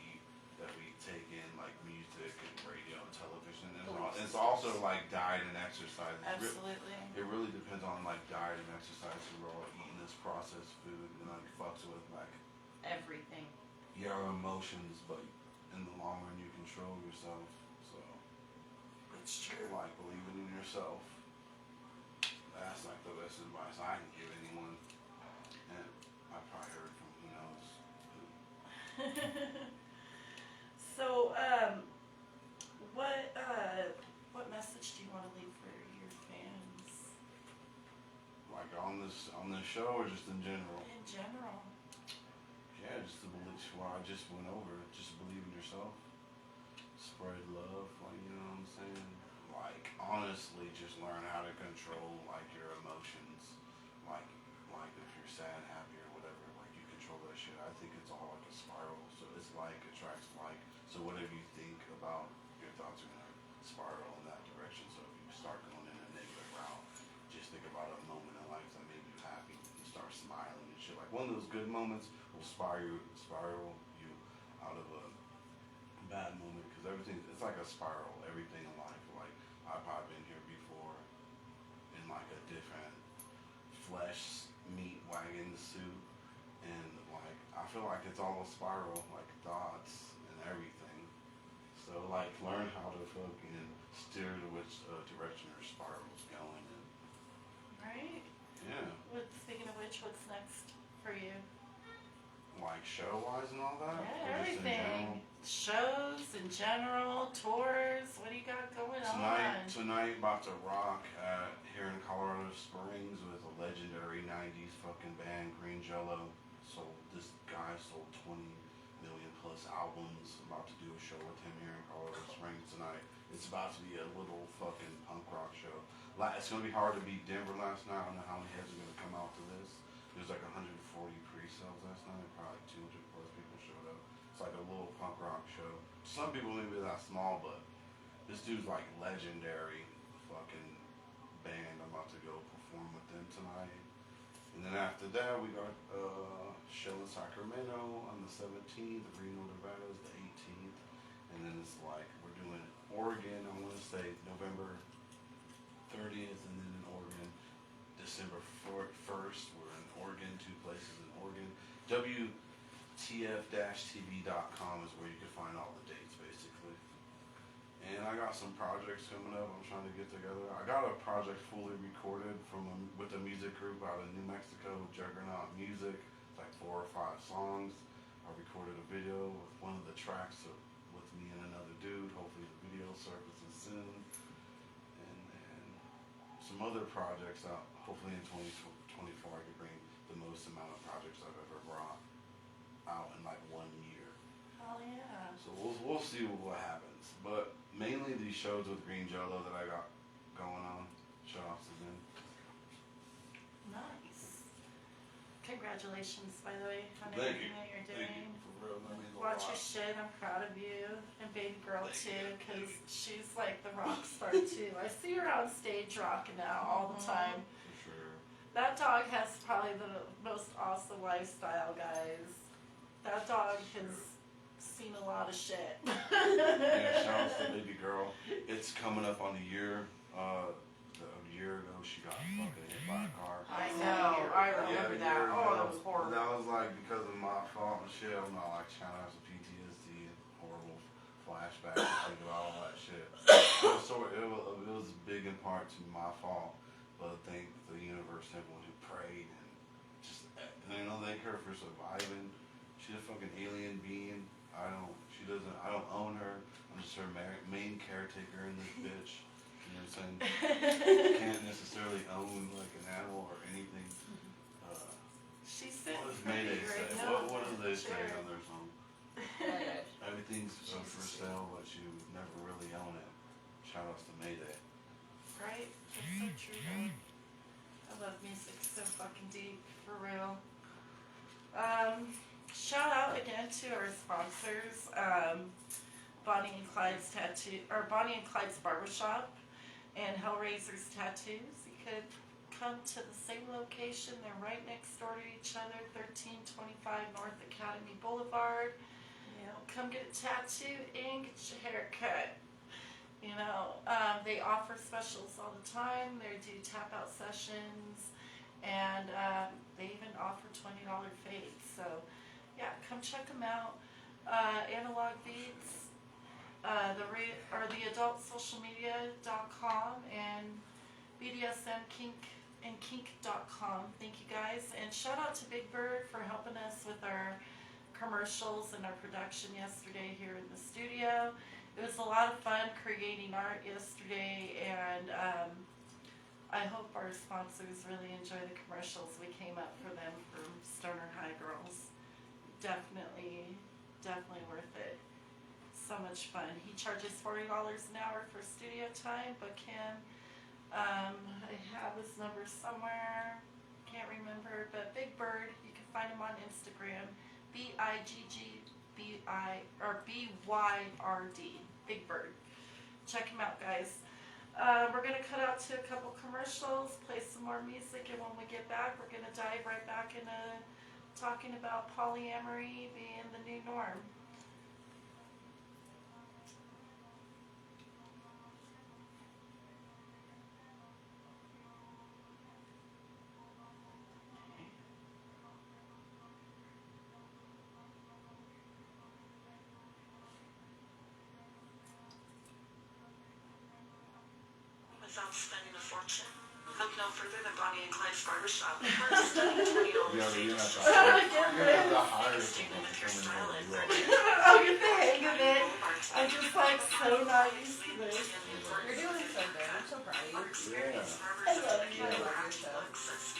take in, like music and radio and television, and it's also like diet and exercise. Absolutely. It really depends on like diet and exercise. We're all eating this processed food and like fucks with like Everything. your emotions, but in the long run you control yourself. So It's true. like believing in yourself. That's like the best advice I can give anyone. And I probably heard from who knows who. So, what message do you want to leave for your fans Like on this show or just in general? in general? Yeah, just to believe what I just went over. Just believe in yourself. Spread love, like you know what I'm saying? Like honestly just learn how to control like your emotions. Like if you're sad, happy or whatever, like you control that shit. I think it's all like a spiral. So it's like attracts like. So whatever you think about, your thoughts are gonna spiral in that direction. So if you start going in a negative route, just think about a moment in life that made you happy and start smiling and shit. Like one of those good moments will spiral you out of a bad moment because everything it's like a spiral. Everything in life, like I've probably been here before in like a different flesh meat wagon suit, and like I feel like it's all a spiral, like thoughts and everything. So like learn how to fucking steer to which direction your spiral's going in. Right? Yeah. Speaking of which, what's next for you? Like show wise and all that? Yeah, Or just in general? everything. Shows in general, tours. What do you got going on? Tonight about to rock here in Colorado Springs with a legendary 90s fucking band, Green Jello. This guy sold 20 million plus albums. About to do a show with him here in Colorado Springs tonight. It's about to be a little fucking punk rock show. It's gonna be hard to beat Denver last night. I don't know how many heads are gonna come out to this. There's like 140 pre-sales last night. Probably 200 plus people showed up. It's like a little punk rock show. Some people think it's that small, but this dude's like legendary fucking band. I'm about to go perform with them tonight. And then after that, we got show in Sacramento on the 17th, Reno, Nevada is the 18th. And then it's like, we're doing Oregon, I want to say November 30th, and then in Oregon, December 1st. We're in Oregon, 2 places in Oregon. WTF-TV.com is where you can find all the dates, basically. And I got some projects coming up I'm trying to get together. I got a project fully recorded with a music group out of New Mexico, Juggernaut Music. It's like 4 or 5 songs. I recorded a video with one of the tracks with me and another dude. Hopefully the video surfaces soon. And then some other projects out. Hopefully in 2024 I can bring the most amount of projects I've ever brought out in like 1 year. Oh yeah. So we'll see what happens. But mainly these shows with Green Jello that I got going on. Shout outs to them. Nice. Congratulations, by the way, on Thank everything you. that you're Thank doing. you. For real, that means a Watch lot. your shit. I'm proud of you, and baby girl Thank too, you. because she's like the rock star too. I see her on stage rocking out all the time. For sure. That dog has probably the most awesome lifestyle, guys. That dog has seen a lot of shit. Yeah, shout outs to baby girl. It's coming up on a year. A year ago, she got fucking hit by a car. I know. I remember Yeah, that. year Oh, that ago. was horrible. That was like because of my fault and shit. I'm not like trying to have some PTSD and horrible flashbacks and think about all that shit. It was big in part to my fault, but thank the universe, everyone who prayed, and just thank her for surviving. She's a fucking alien being. I don't own her. I'm just her main caretaker in this bitch. You know what I'm saying? Can't necessarily own like an animal or anything. She's sitting What does pretty Mayday right say? now. What do they say Sure. on their song? Everything's for sale, but you never really own it. Shout outs to Mayday. Right? It's so true though. I love music so fucking deep, for real. Shout out again to our sponsors, Bonnie and Clyde's Barbershop and Hellraiser's Tattoos. You could come to the same location. They're right next door to each other, 1325 North Academy Boulevard. Come get a tattoo and get your hair cut. They offer specials all the time. They do tap out sessions, and they even offer $20 fades. So, yeah, come check them out. Analog Beats, the adultsocialmedia.com and BDSMkink.com. Thank you guys, and shout out to Big Bird for helping us with our commercials and our production yesterday here in the studio. It was a lot of fun creating art yesterday, and I hope our sponsors really enjoy the commercials we came up for them from Stoner High Girls. Definitely worth it. So much fun. He charges $40 an hour for studio time, but I have his number somewhere, can't remember, but Big Bird, you can find him on Instagram, BYRD, Big Bird. Check him out, guys. We're going to cut out to a couple commercials, play some more music, and when we get back, we're going to dive right back into talking about polyamory being the new norm. Without spending a fortune. Look no further than Bonnie and Clyde's Barbershop. First, $20 You're fades. gonna have to hire someone to come in there and do all that. I'll get the hang of it. I'm just like so not used to this. You're doing so good. I'm so proud of you. Yeah. I love you. I love your show. This is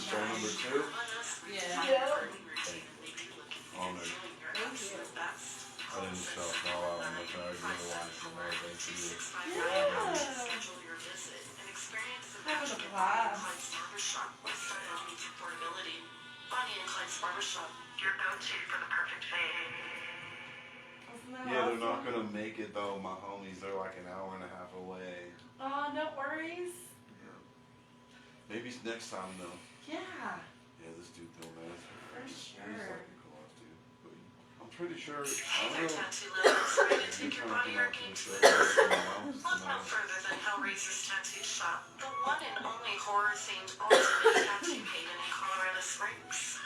show number 2. Yeah. Yeah. Honored. Thank you. I didn't show up all out on the try to give a life from there. Thank you. Yeah. Having a blast. Barbershop, West Side Avenue, Portability. Bonnie and Clyde's Barbershop. Your go-to for the perfect fade. Wasn't that Yeah, they're not awesome? gonna make it though, my homies. They're like an hour and a half away. Oh, no worries. Maybe next time though. Yeah, Yeah, this dude don't know. for He's sure. like a class dude. But I'm pretty sure. I Hey don't there, know. tattoo lovers. Ready to He's take your trying to body come art out to game the to show. the Look Look no further than Hellraiser's Tattoo Shop, the one and only horror-themed ultimate tattoo haven in Colorado Springs.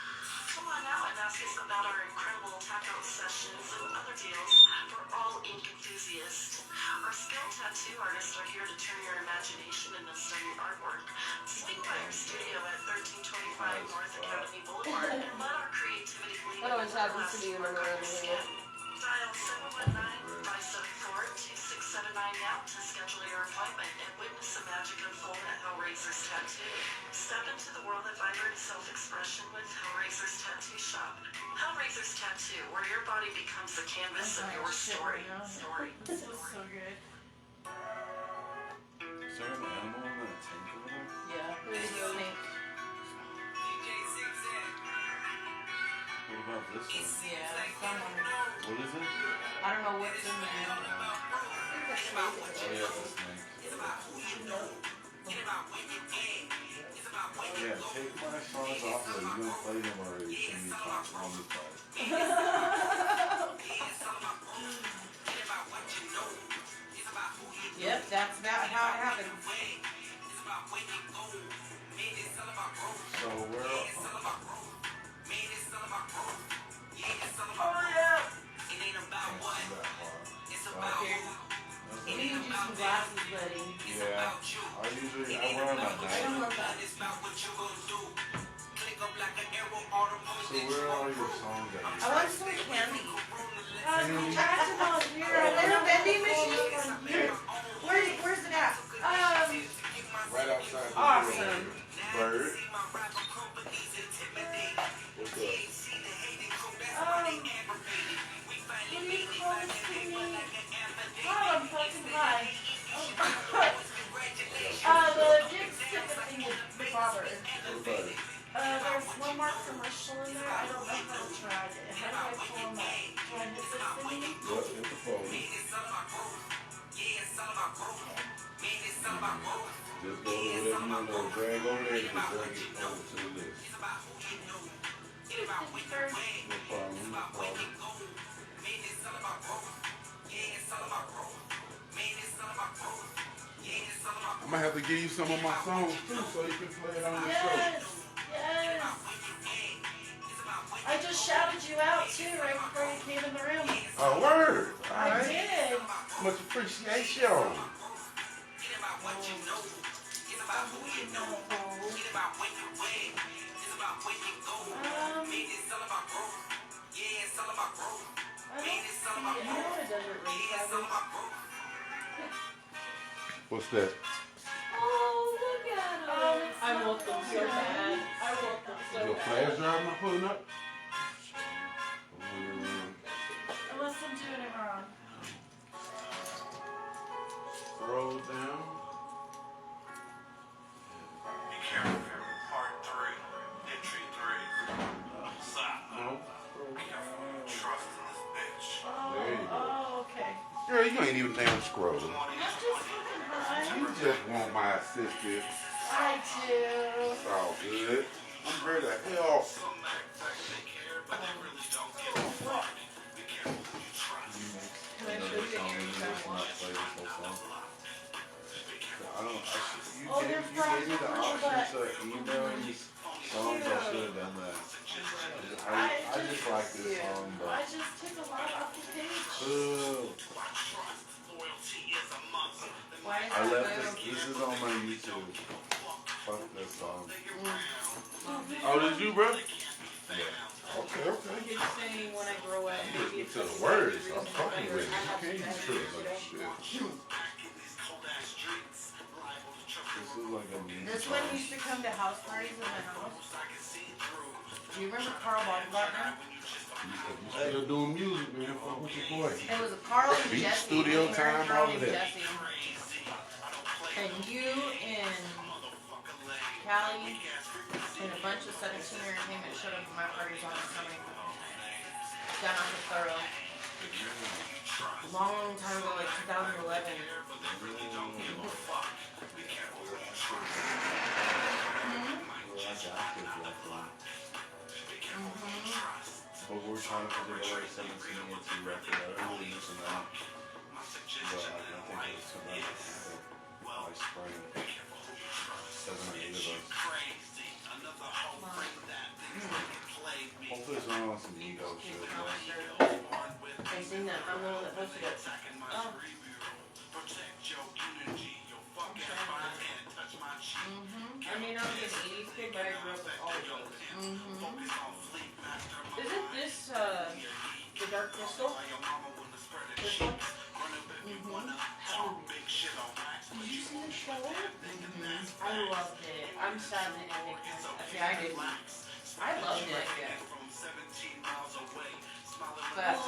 Come on out and ask us about our incredible tattoo sessions and other deals for all ink enthusiasts. Our skilled tattoo artists are here to turn your imagination into stunning artwork. Swing by our studio at 1325 North Academy Boulevard and let our creativity bleed That always into happens to glass me when I'm work on around your here. skin. Dial 719-574-2679 now to schedule your appointment and witness the magic unfold at Hellraiser's Tattoo. Step into the world of vibrant self-expression with Hellraiser's Tattoo Shop. Hellraiser's Tattoo, where your body becomes the canvas of your story. This was so good. Is there an animal in that tank over there? Yeah, there's a snake. What about this one? Yeah, someone. What is it? I don't know what's in there. Oh yeah, it's a snake. Yeah, take my songs off of it. You don't play them already. Send me songs on the side. Yep, that's about how it happens. So where? Oh yeah. Here. You need to do some glasses, buddy. Yeah, I wear them at I don't night. love that. So where are your songs at? I want some candy. I have to volunteer. There's a vending machine. Here. Where's it at? Right outside the Awesome. Bird. What's up? What do you call this thing? Oh, I'm fucking high. The big stupid thing with the bobber. Everybody. There's one more commercial in there. I don't know how to try it. How do I pull them up? Do I hit this thing? Yep, hit the phone. Just go to whatever you want to drag over there and just drag it over to the list. No problem, no problem. I'm gonna have to give you some of my songs too so you can play it on your show. Yes, yes. I just shouted you out too right before you came in the room. Oh, word! I Alright. did. Much appreciation. What's that? Oh, look at him. I want them so bad. I want them so Your bad. flash drive not pulling up? Unless I'm doing it wrong. Scroll down. Be careful. Part 3. Entry 3. No. Be careful. Trust in this bitch. There you go. Oh, okay. Girl, you ain't even damn scroll. I'm just fucking high. You just want my assistance. I do. It's all good. I'm ready to help. Some act like they care, but they really don't give a fuck. Be careful who you trust. Can I show you an Oh, they're You gave me the from option to email me songs. I should have done that. I just like this song, I but. just took a lot off the page. Ugh. Loyalty is a must. Why is I that left little this. This is on my YouTube. Fuck this song. Mm-hmm. Oh, did you, bro? Yeah. Okay, okay. You're saying when I grow up, I'm maybe listening it's to the the words. reason I'm fucking with it. I have You can't to use better tricks like shit. This is like a mean This song. one used to come to house parties in my house. Do you remember Carl Baumgartner? You still doing music, man. Fuck with your boy. It was a Carl and Beat Jesse. studio and a time, girl all of named that. Jesse. And you and Callie and a bunch of 17 entertainment showed up at my parties on the summer. down off of Thorough. Long time ago, like 2011. But we're trying to put together a 17 ENT record. I don't really use them out. But I think it's something like spring. 7 or 8 of us. Hopefully it's not on some ego shit. I seen that. I'm the one that posted it. Oh. I mean, I was an 80s kid, but I grew up with all of those. Isn't this, the Dark Crystal? This one? Did you see the show? I loved it. I'm sad they didn't make this. See, I didn't. I loved it. But,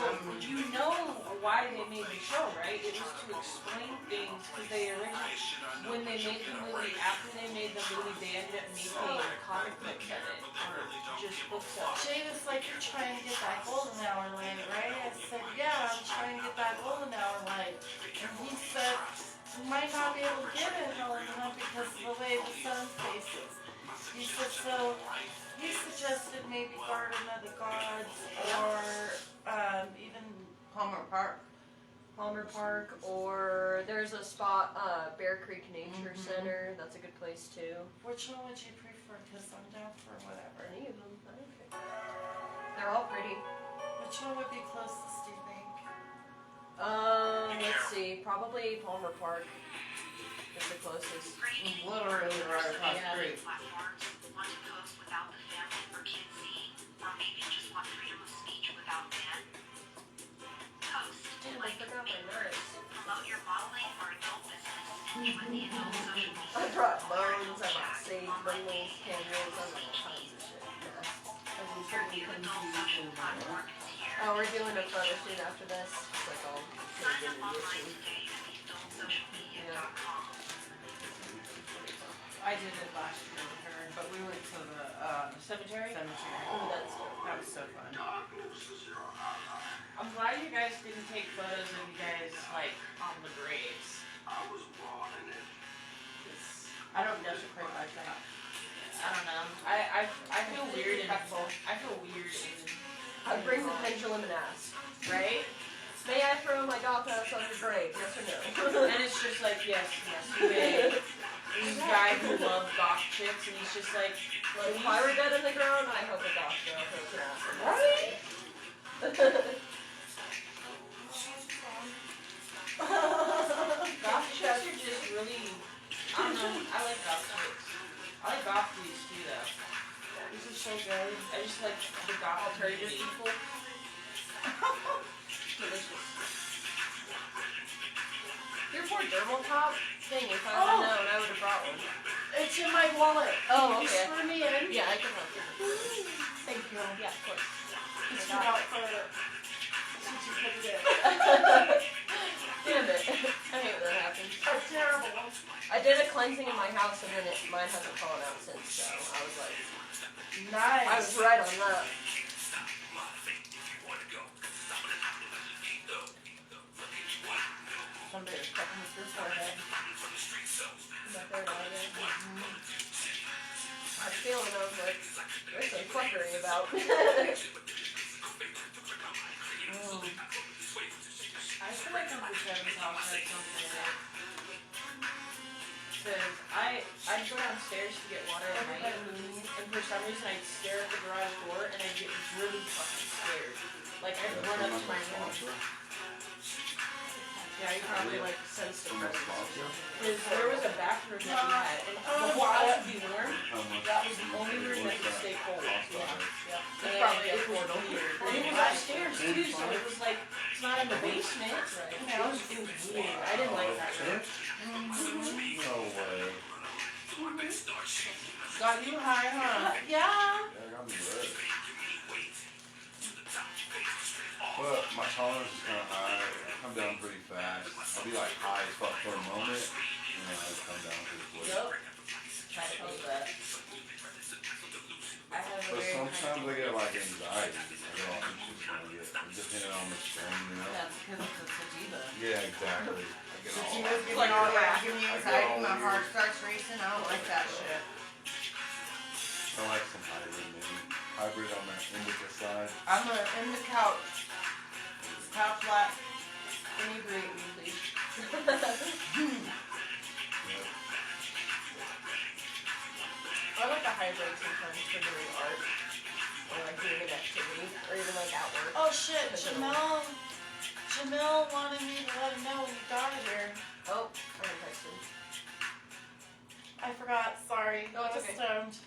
you know why they made the show, right? It was to explain things, because they originally, when they made the movie, after they made the movie, they ended up making comic books of it, or just books of it. Jay was like, you're trying to get that golden hour light, right? I said, yeah, I'm trying to get that golden hour light. And he said, you might not be able to get it, Helena, because of the way the sun faces. He said, so he suggested maybe Garden of the Gods, or even Palmer Park. Palmer Park, or there's a spot, Bear Creek Nature Center. That's a good place too. which one would you prefer? Because I'm down for whatever. Any of them, I don't care. They're all pretty. Which one would be closest, do you think? Let's see, probably Palmer Park is the closest. Literally right across the street. Platforms want to post without the family or kids seeing, or maybe just want freedom of speech without ban. Post, Damn, I like, forgot my knives. promote your modeling or adult business with the adult social media. I brought bones, I brought sage bundles, candles, I brought all kinds of shit. Yeah. New adult social platform is here. Oh, we're doing a photo shoot after this. It's like all Sign up online today at theadultsocialmedia.com. I did it last year with her, but we went to the Cemetery? cemetery. Oh, that's good. That was so fun. I'm glad you guys didn't take photos of you guys, like, on the graves. I don't desecrate like that. I don't know. I feel weird and I feel weird and I bring the pendulum and ask, right? may I throw my golf house on your grave? Yes or no? And it's just like, yes, you may. This guy who loved goth chicks, and he's just like, Like, if I were dead in the ground, I hope a golf girl takes an ass. right? Goth chicks are just really, I don't know, I like goth chicks. I like goth dudes too, though. This is so good. I just like the goth Alternative community. people. Delicious. Your poor dermal top thing, if I had known, I would have brought one. It's in my wallet. Oh, You okay. screw me in. Yeah, I can help you. Thank you. Yeah, of course. It's too out for since you put it in. Damn it. I hate when that happens. That's terrible. I did a cleansing in my house and then mine hasn't fallen out since, so I was like, Nice. I was right on that. Somebody was fucking with your forehead. My third eye there. I was feeling, I was like, there's some fuckery about. I feel like Uncle Kevin's house had something in it. Cause I'd go downstairs to get water at night, and for some reason I'd stare at the garage door and I'd get really fucking scared. Like I'd run up to my room. Yeah, you probably like sensed the presence. Cause there was a bathroom that we had, and the whole house would be warm. That was the only room that could stay cold. Yeah. And Probably it was weird. And it was upstairs too, so it was like, it's not in the basement. You know, it was weird. I didn't like that room. No way. Got you high, huh? Yeah. Yeah, I got me red. But my tolerance is kind of high. I come down pretty fast. I'll be like high as fuck for a moment, and then I come down pretty quick. Yep. Try to hold that. I I have a But very sometimes I get like anxiety. I get all anxious when I get, depending on the strain, you know? That's because it's a sativa. Yeah, exactly. I get all Sativa's giving Like me all crack. giving me I get anxiety. all My heart weird. starts racing. I don't like that shit. I like some hybrid, maybe. Hybrid on that indica side. I'm in the couch. Couch black. Inebriate me, please. Yeah. I like a hybrid sometimes for doing art or like doing an activity or even like at work. Oh shit, Jamel wanted me to let him know when you got here. Oh, I'm texting. I forgot, sorry. No, it's I was okay. stoned.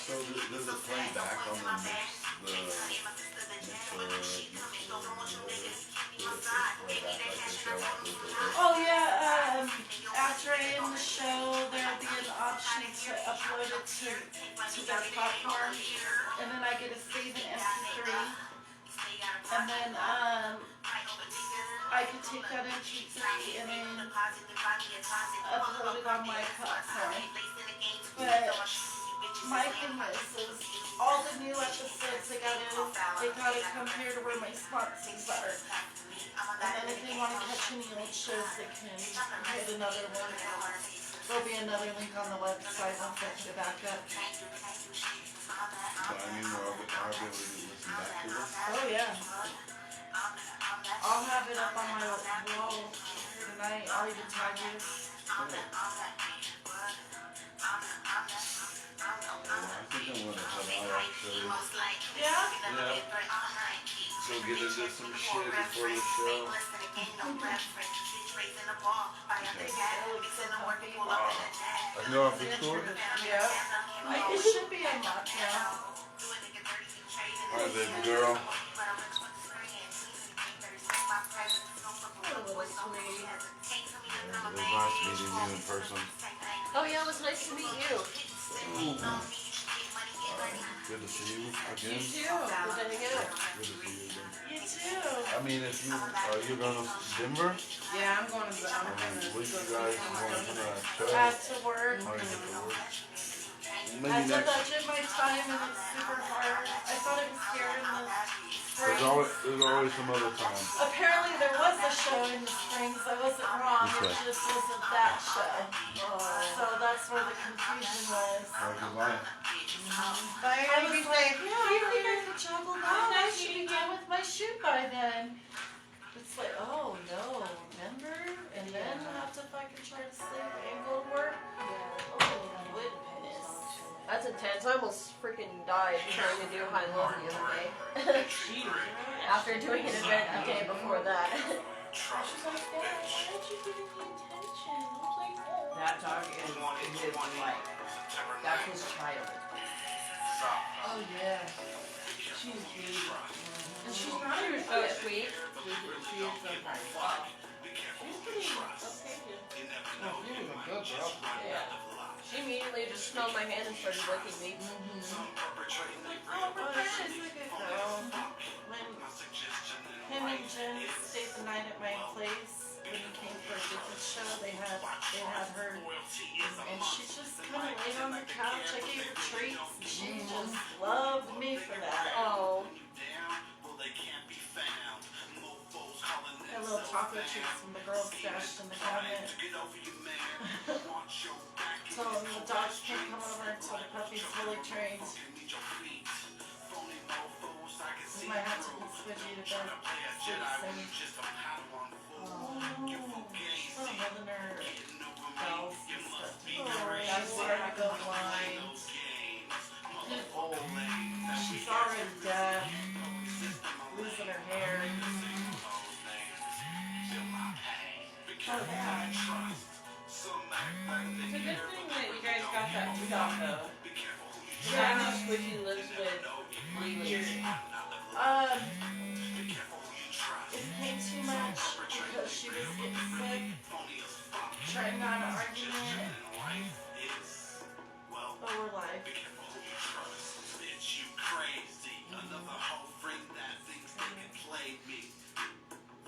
So does it play back on the mix, the Oh yeah, after I end the show, there'll be an option to upload it to their platform, and then I get a save in MP3, and then I can take that MP3 and then upload it on my platform. But my goodness is all the new episodes they gotta come here to where my sponsors are. And then if they want to catch any old shows, they can get another one. There'll be another link on the website once I get it back up. So I mean, I'll be able to listen back to this. Oh yeah. I'll have it up on my wall here tonight. I'll even tag you. I think I'm gonna head out actually. Yeah? Yeah. So get into some shit before the show. I know I'll be cool. Yeah. It should be unlocked now. Alright, baby girl. Oh, little sweetie. It was nice meeting you in person. Oh yeah, it was nice to meet you. Good to see you again. You too. Good to hang out. Good to see you again. You too. I mean, if you are you going to Denver? Yeah, I'm going to. I mean, would you guys want to show? After work. How you get to work? I Maybe did next. that did my time and it's super hard. I thought it was here in the There's spring. always some other time. Apparently there was a show in the springs. I wasn't wrong. It Okay. just wasn't that show. So that's where the confusion was. How's your life? Bye, I was be like, safe. yeah, I think I could juggle that. I should begin with my shoot by then. It's like, oh no, remember? And then I have to fucking try to sleep and go to work. Oh goodness. That's intense. I almost freaking died trying to do high low the other day. After doing an event the day before that. She's like, Dad, why aren't you giving me attention? I was like, oh. That dog is his life. That's his child. Oh yeah. She's beautiful. And she's not even Oh, sweet. She is so nice. She's pretty okay. Well, she was a good girl. Yeah. She immediately just smelled my hand and started licking me. Oh, but she's a good girl. When him and Jen stayed the night at my place, when he came for a different show, they had her, and she just kind of laid on the couch. I gave her treats, and she just loved me for that. Oh. Got little taco treats from the girls stashed in the cabinet. So the dogs can't come over until the puppy's fully trained. We might have to put Switchy to bed. She's not holding her bells and stuff. She's starting to go blind. She's already deaf. Losing her hair. Oh yeah. It's a good thing that you guys got that shot though. The guy who squishy lives with Leland. It became too much because she was getting sick, trying not to argument over life. Bitch, you crazy. Another whole freak that thinks they can play me.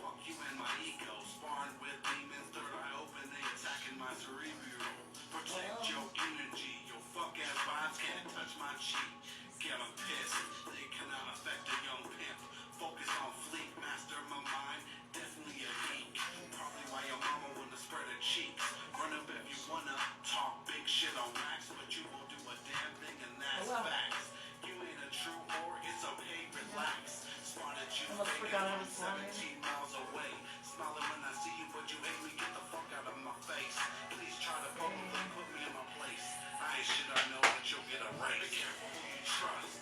Fuck you and my ego. Sparring with demons, third eye open, they attacking my cerebral. Protect your energy. Your fuck ass vibes can't touch my cheek. Get 'em pissed. They cannot affect a young pimp. Focus on fleek, master my mind. Definitely a geek. Probably why your mama wanna spread her cheeks. Run up if you wanna talk big shit on wax, but you won't do a damn thing, and that's facts. You ain't a true whore, it's okay, relax. Spotted you Almost forgot I was 17 miles away. Smiling when I see you, but you hate me, get the fuck out of my face. Please try to publicly put me in my place. I ain't shit, I know that you'll get a raise. Be careful who you trust.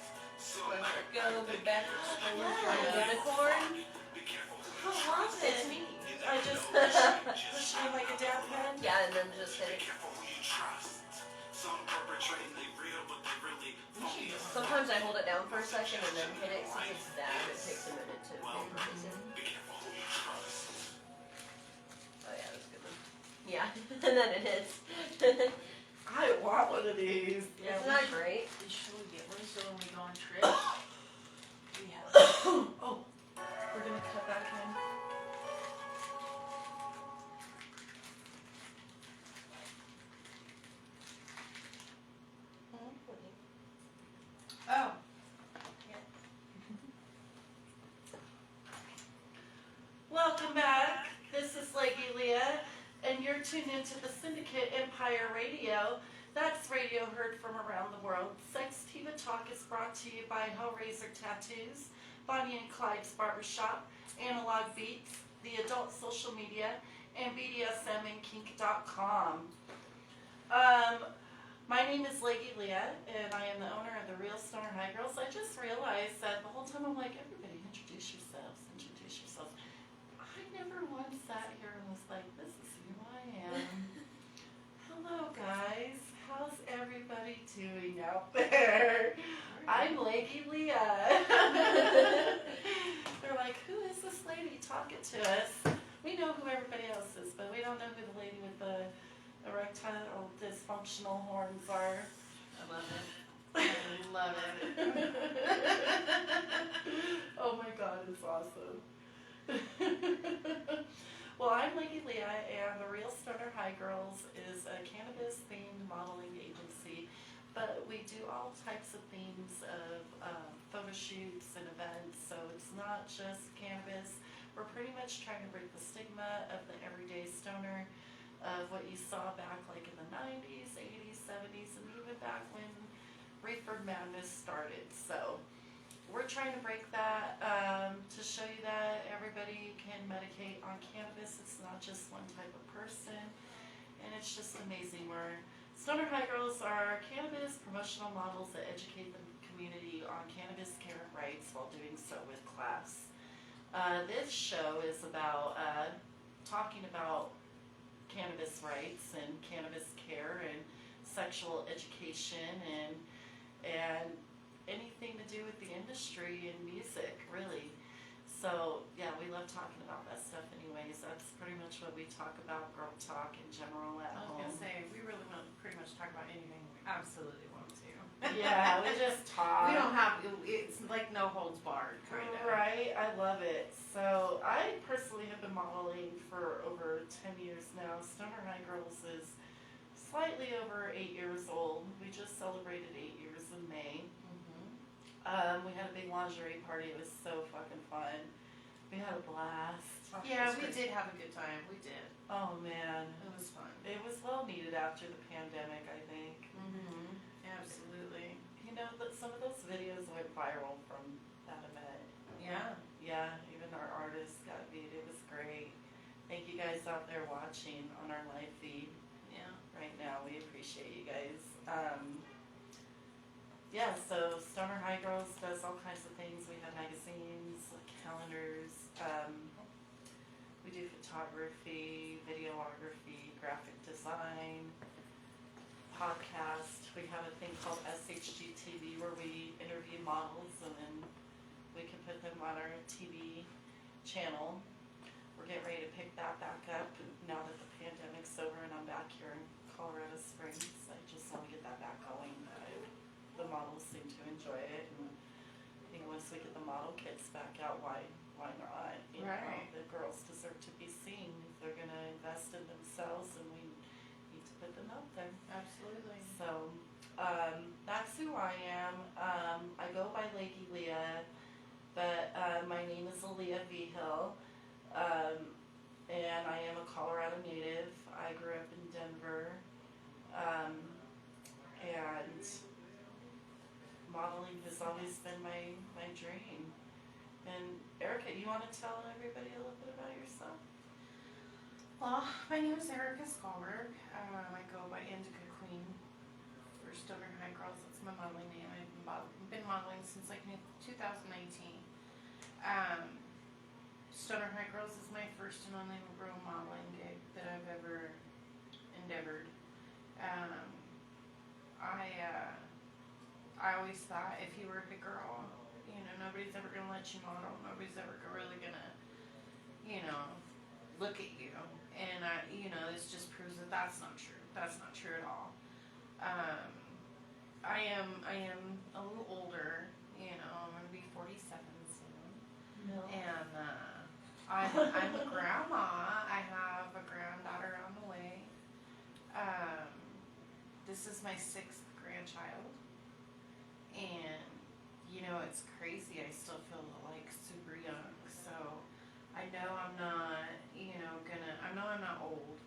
Get a little bit back to school for a unicorn. Be careful who Who you wants trust. it? I just push me like a dab pen. Yeah, and then just hit Be it. careful who you trust. Some perpetrating they real, but they really phony. Sometimes I hold it down for a second and then hit it because it's that. It takes a minute to process it. Be careful who you trust. Oh yeah, that's a good one. Yeah, and then it hits. I want one of these. Isn't that great? Should we get one so when we go on trips, we have. Oh, we're gonna cut back in. Oh. Welcome back. This is Leggy Leah, and you're tuned into the Syndicate Empire Radio. That's radio heard from around the world. SEXtiva Talk is brought to you by Hellraiser Tattoos, Bonnie and Clyde's Barbershop, Analog Beats, the Adult Social Media, and BDSMandKink.com. My name is Leggy Leah, and I am the owner of the Real Stoner High Girls. I just realized that the whole time I'm like, everybody introduce yourselves, introduce yourselves. I never once sat here and was like, this is who I am. Hello guys, how's everybody doing out there? I'm Leggy Leah. They're like, who is this lady talking to us? We know who everybody else is, but we don't know who the lady with the erectile or dysfunctional horns are. I love it. I love it. Oh my god, it's awesome. Well, I'm Leggy Leah, and the Real Stoner High Girls is a cannabis-themed modeling agency, but we do all types of themes of photo shoots and events, so it's not just cannabis. We're pretty much trying to break the stigma of the everyday stoner, of what you saw back like in the 90s, 80s, 70s, and even back when reefer madness started. So we're trying to break that to show you that everybody can medicate on cannabis. It's not just one type of person, and it's just amazing. Stoner High Girls are cannabis promotional models that educate the community on cannabis care and rights while doing so with class. This show is about talking about cannabis rights and cannabis care and sexual education and anything to do with the industry and music, really. So yeah, we love talking about that stuff anyways. That's pretty much what we talk about, girl talk in general at I was home. gonna say, we really want to pretty much talk about anything we absolutely want to. Yeah, we just talk. We don't have, it's like no holds barred, kind of. Right, I love it. So I personally have been modeling for over 10 years now. Stoner High Girls is slightly over 8 years old. We just celebrated 8 years in May. We had a big lingerie party. It was so fucking fun. We had a blast. Yeah, we did have a good time. We did. Oh man, It was fun. it was well needed after the pandemic, I think. Absolutely. You know, some of those videos went viral from that event. Yeah. Yeah, even our artists got viewed. It was great. Thank you guys out there watching on our live feed Yeah. right now. We appreciate you guys. Yeah, so Stoner High Girls does all kinds of things. We have magazines, calendars. We do photography, videography, graphic design, podcast, we have a thing called SHGTV where we interview models and then we can put them on our TV channel. We're getting ready to pick that back up now that the pandemic's over and I'm back here in Colorado Springs. I just want to get that back going. The models seem to enjoy it, and once we get the model kits back out, why not? Right. The girls deserve to be seen if they're going to invest in themselves, and we need to put them out there. Absolutely. So that's who I am. I go by Lady Leah, but my name is Aaliyah Vigil, and I am a Colorado native. I grew up in Denver, and modeling has always been my dream. And Erica, you want to tell everybody a little bit about yourself? Well, my name is Erica Skolberg. I go by Indica Queen for Stoner High Girls. That's my modeling name. I've been modeling since like 2019. Stoner High Girls is my first and only real modeling gig that I've ever endeavored. I always thought if you were a big girl, nobody's ever going to let you model. Nobody's ever really going to, look at you. And, this just proves that that's not true. That's not true at all. I am a little older, I'm going to be 47 soon. No. And I'm a grandma. I have a granddaughter on the way. This is my 6th grandchild. And, it's crazy. I still feel like super young. So I know I'm not, I know I'm not old.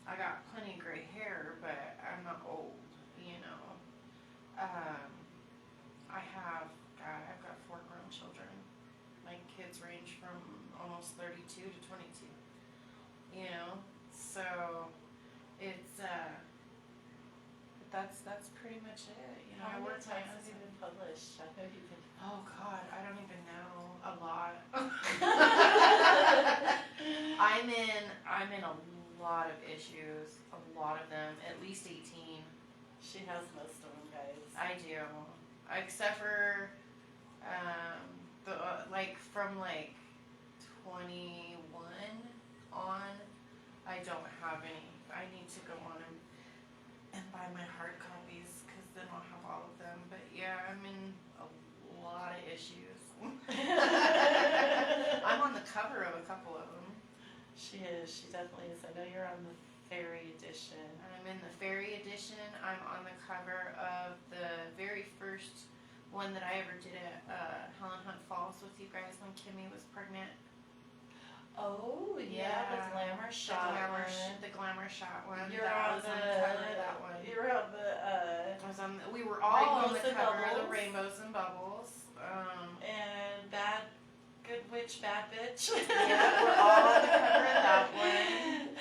I got plenty of gray hair, but I'm not old, I've got 4 grown children. My kids range from almost 32 to 22, so it's, that's pretty much it, How I many work my times have you been published? I know you've been. Oh God, I don't even know. A lot. I'm in a lot of issues. A lot of them. At least 18. She has most of them, guys. I do. Except for from 21 on, I don't have any. I need to go on and buy my hard copies because then I'll have all of them. But yeah, I'm in a lot of issues. I'm on the cover of a couple of them. She is. She definitely is. I know you're on the Fairy edition. I'm in the Fairy edition. I'm on the cover of the very first one that I ever did at Helen Hunt Falls with you guys when Kimmy was pregnant. Oh yeah, the glamour shot. The glamour shot one. You're I on was the cover of that one. You're on the. We were all on the Rainbows and cover of the Bubbles. Rainbows and Bubbles. And Bad Good Witch, Bad Bitch. Yeah, we're all on the cover of that one.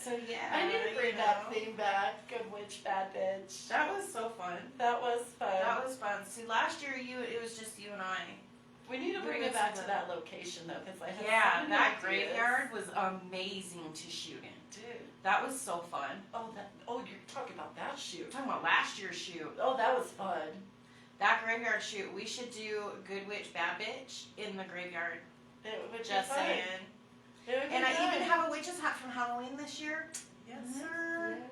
So yeah, I need to bring that theme back. Good Witch, Bad Bitch. That was so fun. That was fun. That was fun. See, last year it was just you and I. We need to bring it back to that location though, because I have so many that ideas. graveyard was amazing to shoot in. Dude. That was so fun. Oh, you're talking about that shoot. I'm talking about last year's shoot. Oh, that was fun. That graveyard shoot. We should do Good Witch, Bad Bitch in the graveyard. It would Just be fun. saying. It would be And I fun. even have a witch's hat from Halloween this year. Yes, Mhm. sir. Yeah.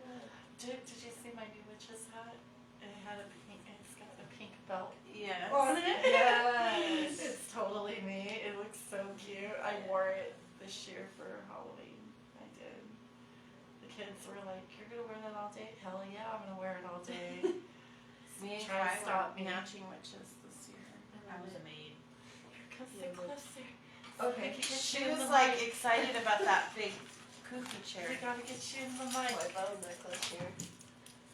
Did you see my new witch's hat? It's got a pink belt Yes. on it. Yes. It's totally me. It looks so cute. I wore it this year for Halloween. I did. The kids were like, "You're gonna wear that all day?" Hell yeah, I'm gonna wear it all day. Me and Try to Kai stop were me. matching witches this year. I was a maid. Come sit closer. Okay. Get She you in was the like mic. excited about that big poofy chair. We gotta get you in the mic. My bow necklace here.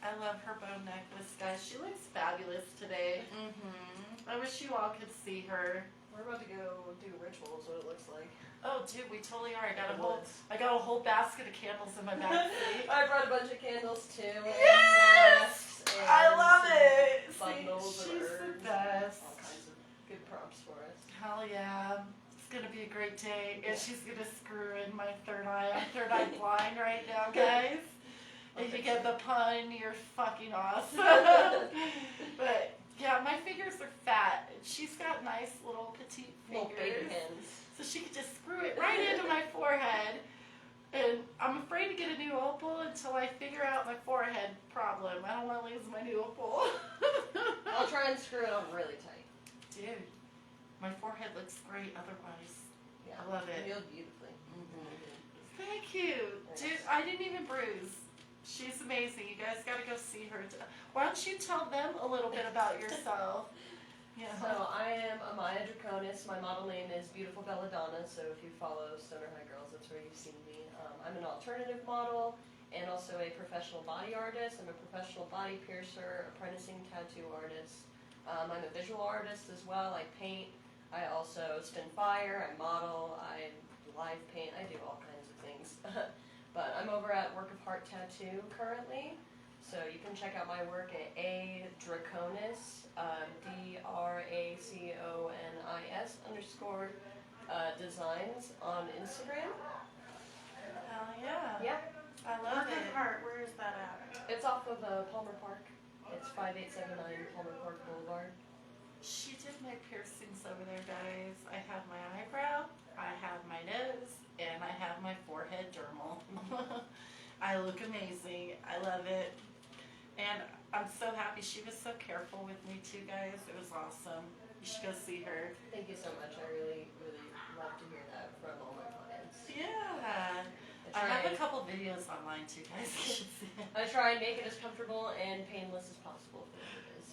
I love her bow necklace, guys. She looks fabulous today. Mm-hmm. I wish you all could see her. We're about to go do rituals, what it looks like. Oh, dude, we totally are. In the woods. I got a whole basket of candles in my back seat. I brought a bunch of candles too. And Yes! masks and I love some it. Bundles See, of she's herbs. the best. All kinds of good props for us. Hell yeah. It's gonna be a great day. And she's gonna screw in my third eye. I'm third eye blind right now, guys. If you get the pun, you're fucking awesome. But yeah, my fingers are fat. She's got nice little petite Little baby fingers. hands. So she could just screw it right into my forehead. And I'm afraid to get a new opal until I figure out my forehead problem. I don't want to lose my new opal. I'll try and screw it on really tight. Dude, my forehead looks great otherwise. Yeah. I love it. You look beautifully. Thank you. Dude, I didn't even bruise. She's amazing. You guys gotta go see her. Why don't you tell them a little bit about yourself? Yeah. So I am Amaya Draconis. My model name is Beautiful Belladonna. So if you follow Stoner High Girls, that's where you've seen me. I'm an alternative model and also a professional body artist. I'm a professional body piercer, apprenticing tattoo artist. I'm a visual artist as well. I paint. I also spin fire. I model. I live paint. I do all kinds of things. But I'm over at Work of Heart Tattoo currently. So you can check out my work at A Draconis, DRACONIS_designs on Instagram. Hell yeah. Yeah, I love Work it. of Heart, where is that at? it's off of Palmer Park. It's 5879 Palmer Park Boulevard. She did my piercings over there, guys. I have my eyebrow, I have my nose, and I have my forehead dermal. I look amazing. I love it. And I'm so happy. She was so careful with me too, guys. It was awesome. You should go see her. Thank you so much. I really, really love to hear that from all my clients. Yeah. I have a couple videos online too, guys. You should see it. I try and make it as comfortable and painless as possible for what it is.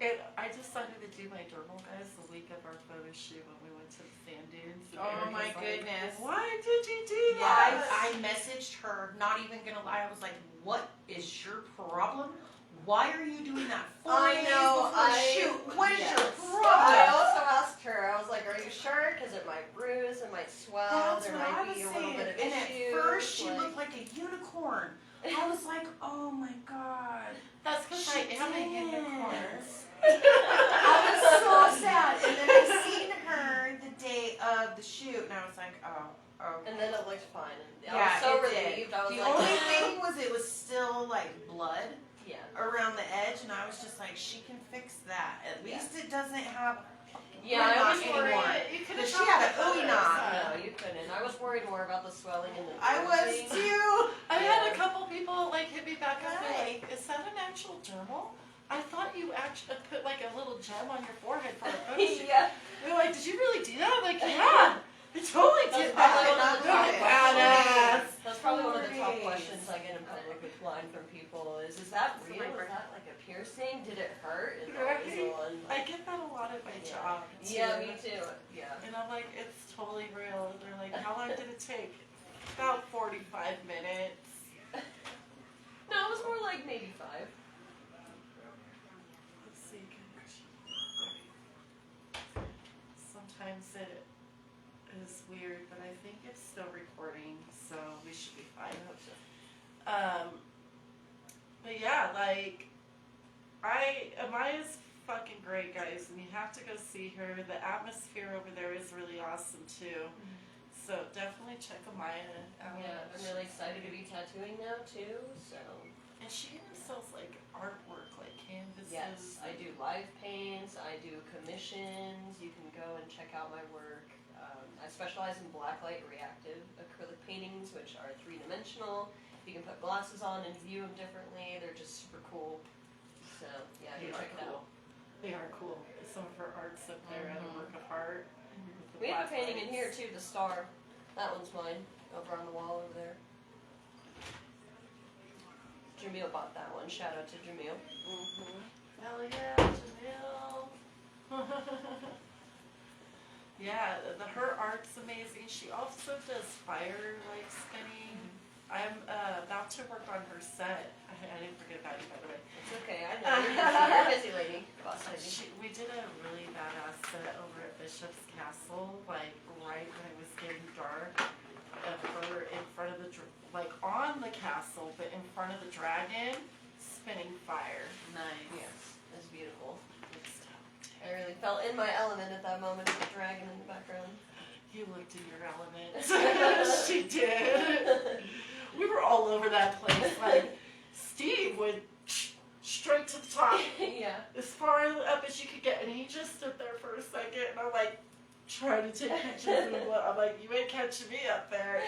And I decided to do my dermal, guys, the week of our photo shoot when we went to the sand dunes. And Oh Eric my was like, goodness. Why did you do Yeah, that? I messaged her, not even gonna lie, I was like, what is your problem? Why are you doing that 4 I days know, before I- shoot? What is yes. your I problem? also asked her, I was like, are you sure? Because it might bruise, it might swell, That's there what I might was be a little saying. bit of And issues. at first she looked like a unicorn. I was like, oh my god. That's because I am a unicorn. I was so sad. And then I seen her the day of the shoot, and I was like, oh, okay. And then it looked fine. And I Yeah, was so it did. relieved. I was The like, only thing was it was still like blood yeah. around the edge, and I was just like, she can fix that. At least it doesn't have. Yeah, I was anymore. worried. You could But have she had a photos. ooey knot. No, you couldn't. I was worried more about the swelling and the I was bruising. too. I had a Yeah. couple people like hit me back and be Hi. like, "Is that an actual dermal? I thought you actually put like a little gem on your forehead for a photo shoot." Yeah. They're like, "Did you really do that?" I'm like, "Yeah, I totally That's did probably that." one of the I'm top badass. That's probably one of the top Stories. questions I get in public with line from people is that So real? my Is brain- that like a piercing? Did it hurt? Is Right. always the one, I like, get that a lot at my Yeah. job too. yeah, me too. Yeah. And I'm like, "It's totally real." They're like, "How long did it take?" About 45 minutes. No, it was more like maybe 5. Let's see. Sometimes it is weird, but I think it's still recording, so we should be fine. I hope so. But yeah, like, Amaya's fucking great, guys, and you have to go see her. The atmosphere over there is really awesome too. So definitely check Amaya out. Yeah, I'm really excited to be tattooing now too. So And she even sells like artwork, like canvases. yes, I do live paints. I do commissions. You can go and check out my work. I specialize in blacklight reactive acrylic paintings, which are 3-dimensional. You can put glasses on and view them differently. They're just super cool. So yeah, They you are check it cool. out. They are cool. Some of her art's up there at a work of art. with the We have a black painting in lights. here too, the star. That one's mine, over on the wall over there. Jamil bought that one. Shout out to Jamil. Hell yeah, Jamil. Yeah, her art's amazing. She also does fire like spinning. I'm about to work on her set. I didn't forget about you, by the way. It's okay, I know. You're a busy lady. Boss lady. We did a really badass set over at Bishop's Castle, like right when it was getting dark, of her in front of the, like on the castle, but in front of the dragon, spinning fire. Nice. Yes, it's beautiful. It's I really felt in my element at that moment with the dragon in the background. You looked in your element. She did. We were all over that place. Like, Steve went straight to the top, Yeah. as far up as you could get, and he just stood there for a second, and I'm like, trying to take pictures of him. I'm like, you ain't catching me up there.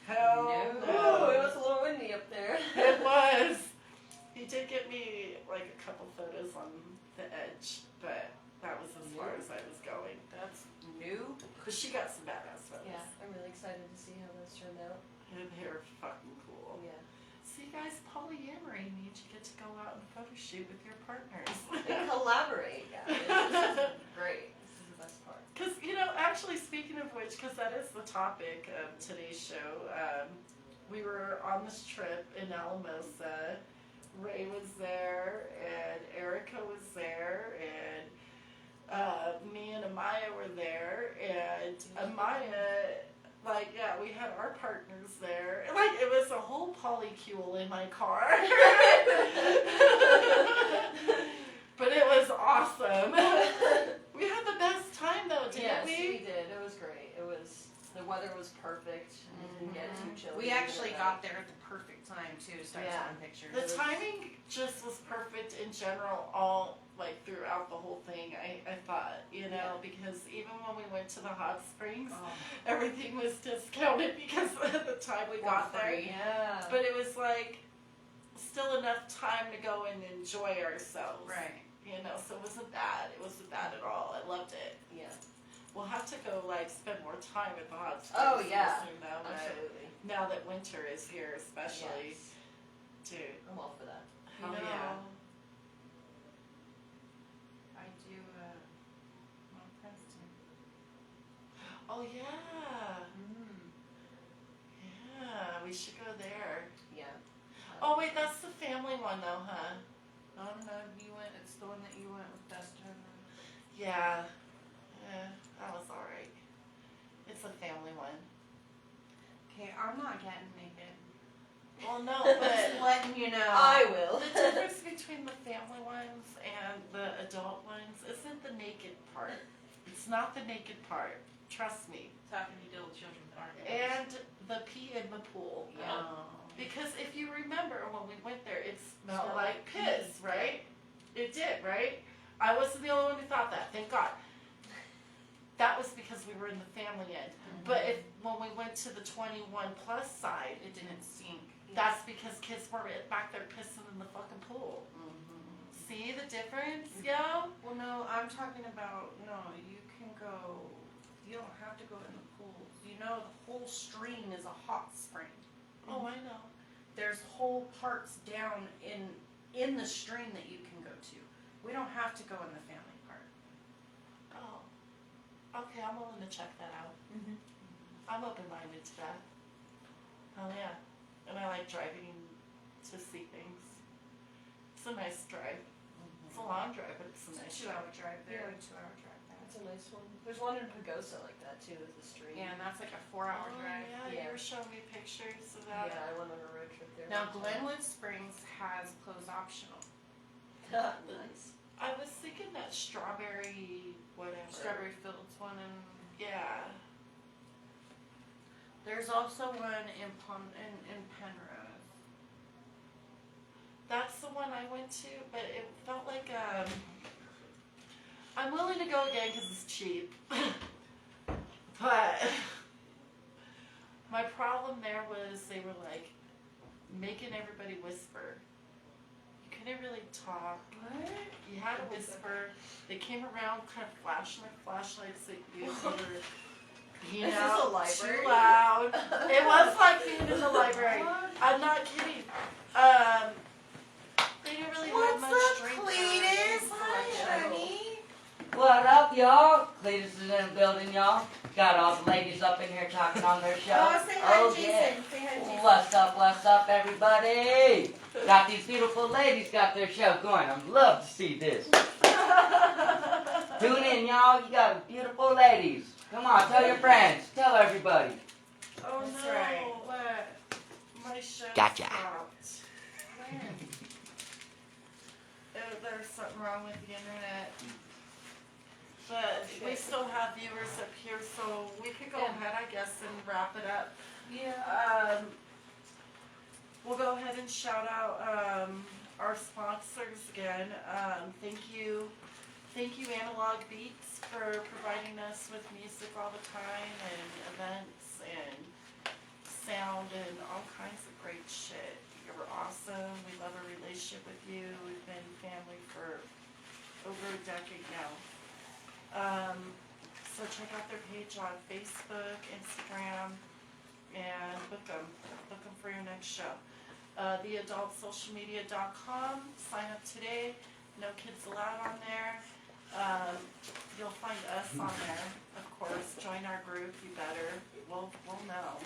Hell Ooh, no. it was a little windy up there. It was. He did get me like a couple photos on the edge, but that was as far as I was going. That's new. But she got some badass photos. Yeah, I'm really excited to see how those turned out. And they're fucking cool. Yeah. See, guys, polyamory means you get to go out and photo shoot with your partners. And collaborate, guys. This is great. This is the best part. Because, you know, actually, speaking of which, because that is the topic of today's show, we were on this trip in Alamosa. Ray was there, and Erica was there, and me and Amaya were there, and Amaya, like, yeah, we had our partners there. Like, it was a whole polycule in my car. But it was awesome. We had the best time, though, didn't Yes, we? we did. It was great. It was, the weather was perfect. It didn't get too chilly. We actually got there at the perfect time too to start Yeah. taking pictures. The timing just was perfect in general, all like throughout the whole thing. I thought, you know, because even when we went to the hot springs, everything was discounted because of the time we got there. Yeah. But it was like still enough time to go and enjoy ourselves. Right. You know, so it wasn't bad. It wasn't bad at all. I loved it. Yeah. We'll have to go like spend more time at the hot springs. Oh, yeah. soon, though, but Absolutely. now that winter is here, especially, Yes. dude. I'm all for that. Hell You know, yeah. I do Mount Princeton. Oh yeah. Yeah, we should go there. Yeah. Oh wait, that's the family one though, huh? I don't know. You went. It's the one that you went with Dustin. Yeah. Yeah, that was alright. It's a family one. Okay, I'm not getting naked. Well, no, Just but letting you know. I will. the difference between the family ones and the adult ones isn't the naked part. It's not the naked part. Trust me. It's having to deal with children that aren't. And the pee in the pool. Yeah. Because if you remember when we went there, it smelled Smelled like like piss, piss, right? It did, right? I wasn't the only one who thought that, thank God. That was because we were in the family end. But when we went to the 21 plus side, It didn't stink. that's because kids were back there pissing in the fucking pool. See the difference, yo? Well, no, I'm talking about, no, you can go, you don't have to go in the pools. You know, the whole stream is a hot spring. Oh, I know. There's whole parts down in the stream that you can go to. We don't have to go in the family part. Oh. Okay, I'm willing to check that out. I'm open-minded to that. Oh yeah. And I like driving to see things. It's a nice drive. It's a long drive, but it's a nice It's a drive. 2-hour drive there, Yeah. a 2-hour drive back. That's a nice one. There's one in Pagosa like that too, with the stream. Yeah, and that's like a 4-hour Oh, drive. yeah, Yeah. you were showing me pictures of Yeah, that. I went on a road trip there. Now, one time. Glenwood Springs has closed optional. Nice. I was thinking that strawberry, whatever. Strawberry Fields one, and Yeah. there's also one in Penrose. That's the one I went to, but it felt like, I'm willing to go again because it's cheap. But my problem there was they were like making everybody whisper. You couldn't really talk. What? You had to whisper. They came around kind of flashing like flashlights at you. So were, you Is this know, a library? too loud. It was like being in the library. I'm not kidding. They didn't really have much drink. What up, y'all? Cletus is in the building, y'all. Got all the ladies up in here talking on their show. Say hi, Jason. Yeah. Say hi, Jason. What's up, everybody? Got these beautiful ladies got their show going. I'd love to see this. Tune in, y'all. You got beautiful ladies. Come on, tell your friends. Tell everybody. Oh That's no! right. What? My show Gotcha. stopped. There's something wrong with the internet. But we still have viewers up here, so we could go ahead, I guess, and wrap it up. Yeah. we'll go ahead and shout out our sponsors again. Thank you Analog Beats for providing us with music all the time and events and sound and all kinds of great shit. You were awesome. We love our relationship with you. We've been family for over a decade now. So check out their page on Facebook, Instagram, and book them for your next show. TheAdultSocialMedia.com. Sign up today. No kids allowed on there. You'll find us on there, of course. Join our group. You better. We'll know.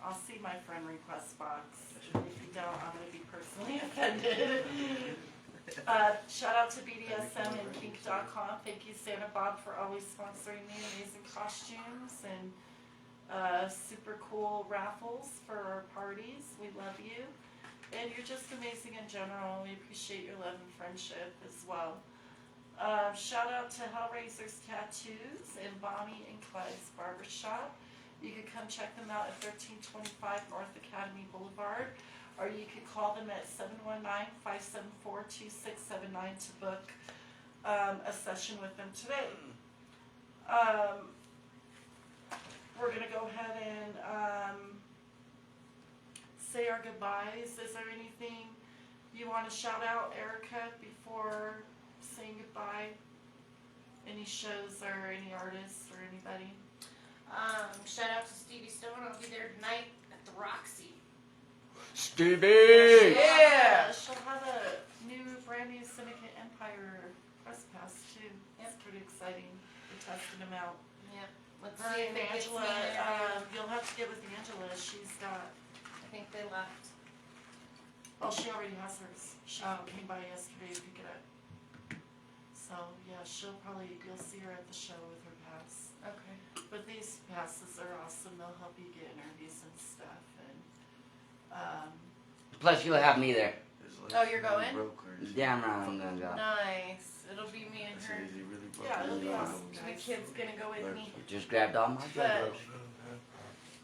I'll see my friend request box. If you don't, I'm gonna be personally offended. Shout out to BDSM and Kink.com. Thank you, Santa Bob, for always sponsoring me amazing costumes and super cool raffles for our parties. We love you. And you're just amazing in general. We appreciate your love and friendship as well. Shout out to Hellraiser's Tattoos and Bonnie and Clyde's Barbershop. You could come check them out at 1325 North Academy Boulevard, or you could call them at 719-574-2679 to book a session with them today. We're going to go ahead and say our goodbyes. Is there anything you want to shout out, Erica, before saying goodbye? Any shows or any artists or anybody? Shout out to Stevie Stone. I'll be there tonight at the Roxy. Stevie! Yeah! She'll have a brand new Syndicate Empire press pass too. It's pretty exciting. We're testing them out. Yep. Let's Her see if and it gets me Angela, there. you'll have to get with Angela. She's got, I think they left. oh, she already has hers. She came by yesterday to pick it up. So, yeah, you'll see her at the show with her pass. Okay. But these passes are awesome. They'll help you get interviews and stuff. And Plus, you'll have me there. Oh, you're going? Damn right I'm gonna go. Nice. It'll be me and her. yeah, it'll be awesome. The kid's gonna go with me. Just grabbed all my drugs.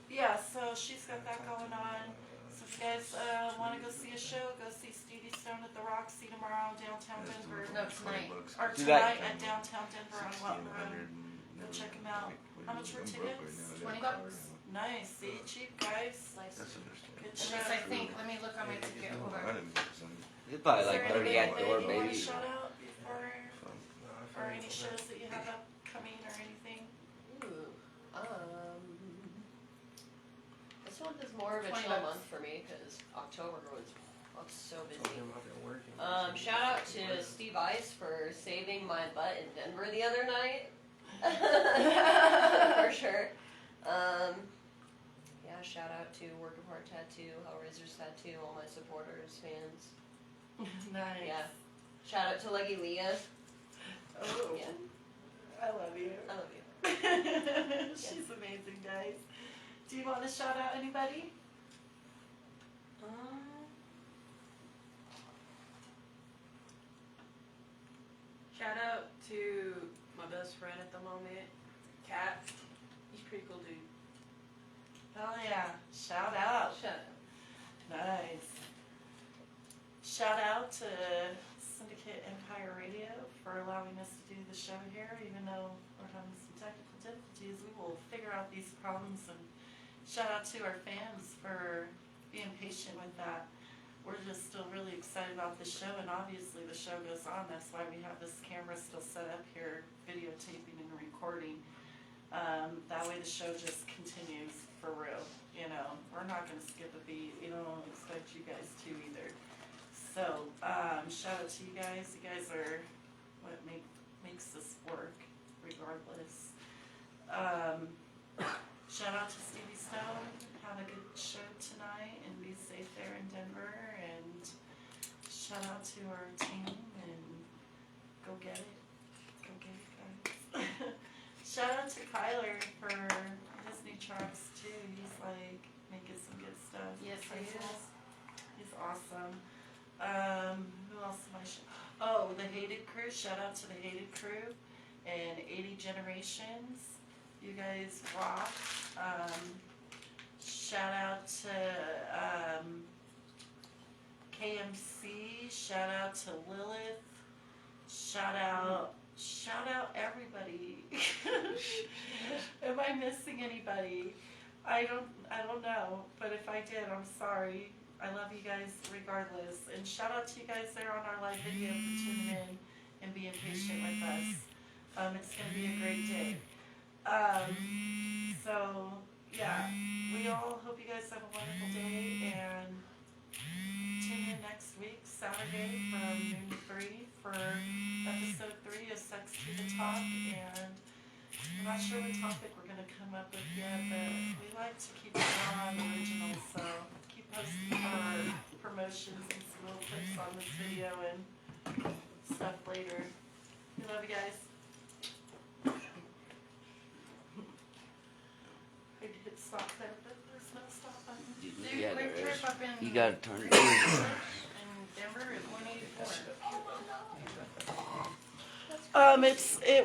Yeah, so she's got that going on. So if you guys want to go see a show, go see Stevie Stone at the Roxy tomorrow, downtown Denver. No, tonight. Or Do that. tonight at downtown Denver on Walton Road. Go check them out. How much were tickets? $20. Nice. See, cheap guys. Nice. Good At show. least I think. Let me look on my ticket. Hold on. It's probably Is like there 30 at the door, anything you want baby. to shout out before, or any shows that you have upcoming or anything? Ooh, this month is more of a $20. chill month for me because October was so busy. Shout out to Steve Ice for saving my butt in Denver the other night. For sure. Yeah, shout out to Work of Heart Tattoo, Hellraiser's Tattoo, all my supporters, fans. Nice. Yeah. Shout out to Leggy Leah. Oh, Yeah. I love you. I love you. She's amazing, guys. Do you want to shout out anybody? Shout out to my best friend at the moment, Kat. He's a pretty cool dude. Hell yeah. Shout out. Shout out. Nice. Shout out to Syndicate Empire Radio for allowing us to do the show here, even though we're having some technical difficulties. We will figure out these problems, and shout out to our fans for being patient with that. We're just still really excited about the show, and obviously the show goes on. That's why we have this camera still set up here, videotaping and recording. That way the show just continues for real. You know, we're not going to skip a beat. We don't expect you guys to either. So, shout out to you guys. You guys are what makes this work, regardless. Shout out to Stevie Stone. Have a good show tonight and be safe there in Denver. And shout out to our team and go get it. Go get it, guys. Shout out to Kyler for his new trucks too. He's like making some good stuff. Yes, he is. He's awesome. Who else am I Oh, the Hated Crew. Shout out to the Hated Crew and 80 Generations. You guys rock. Shout out to shout out to Lilith, shout out everybody. Am I missing anybody? I don't know, but if I did, I'm sorry. I love you guys regardless. And shout out to you guys there on our live video for tuning in and being patient with us. It's going to be a great day. So, yeah, we all hope you guys have a wonderful day, and tune in next week, Saturday from noon to 3 for episode 3 of SEXtiva Talk. And I'm not sure what topic we're going to come up with yet, but we like to keep it raw and original, so keep posting our promotions and some little clips on this video and stuff later. We love you guys. I hit stop there, but there's no stop button. Dude, Yeah, quick there trip is. up in You gotta turn it. in Denver is 184. It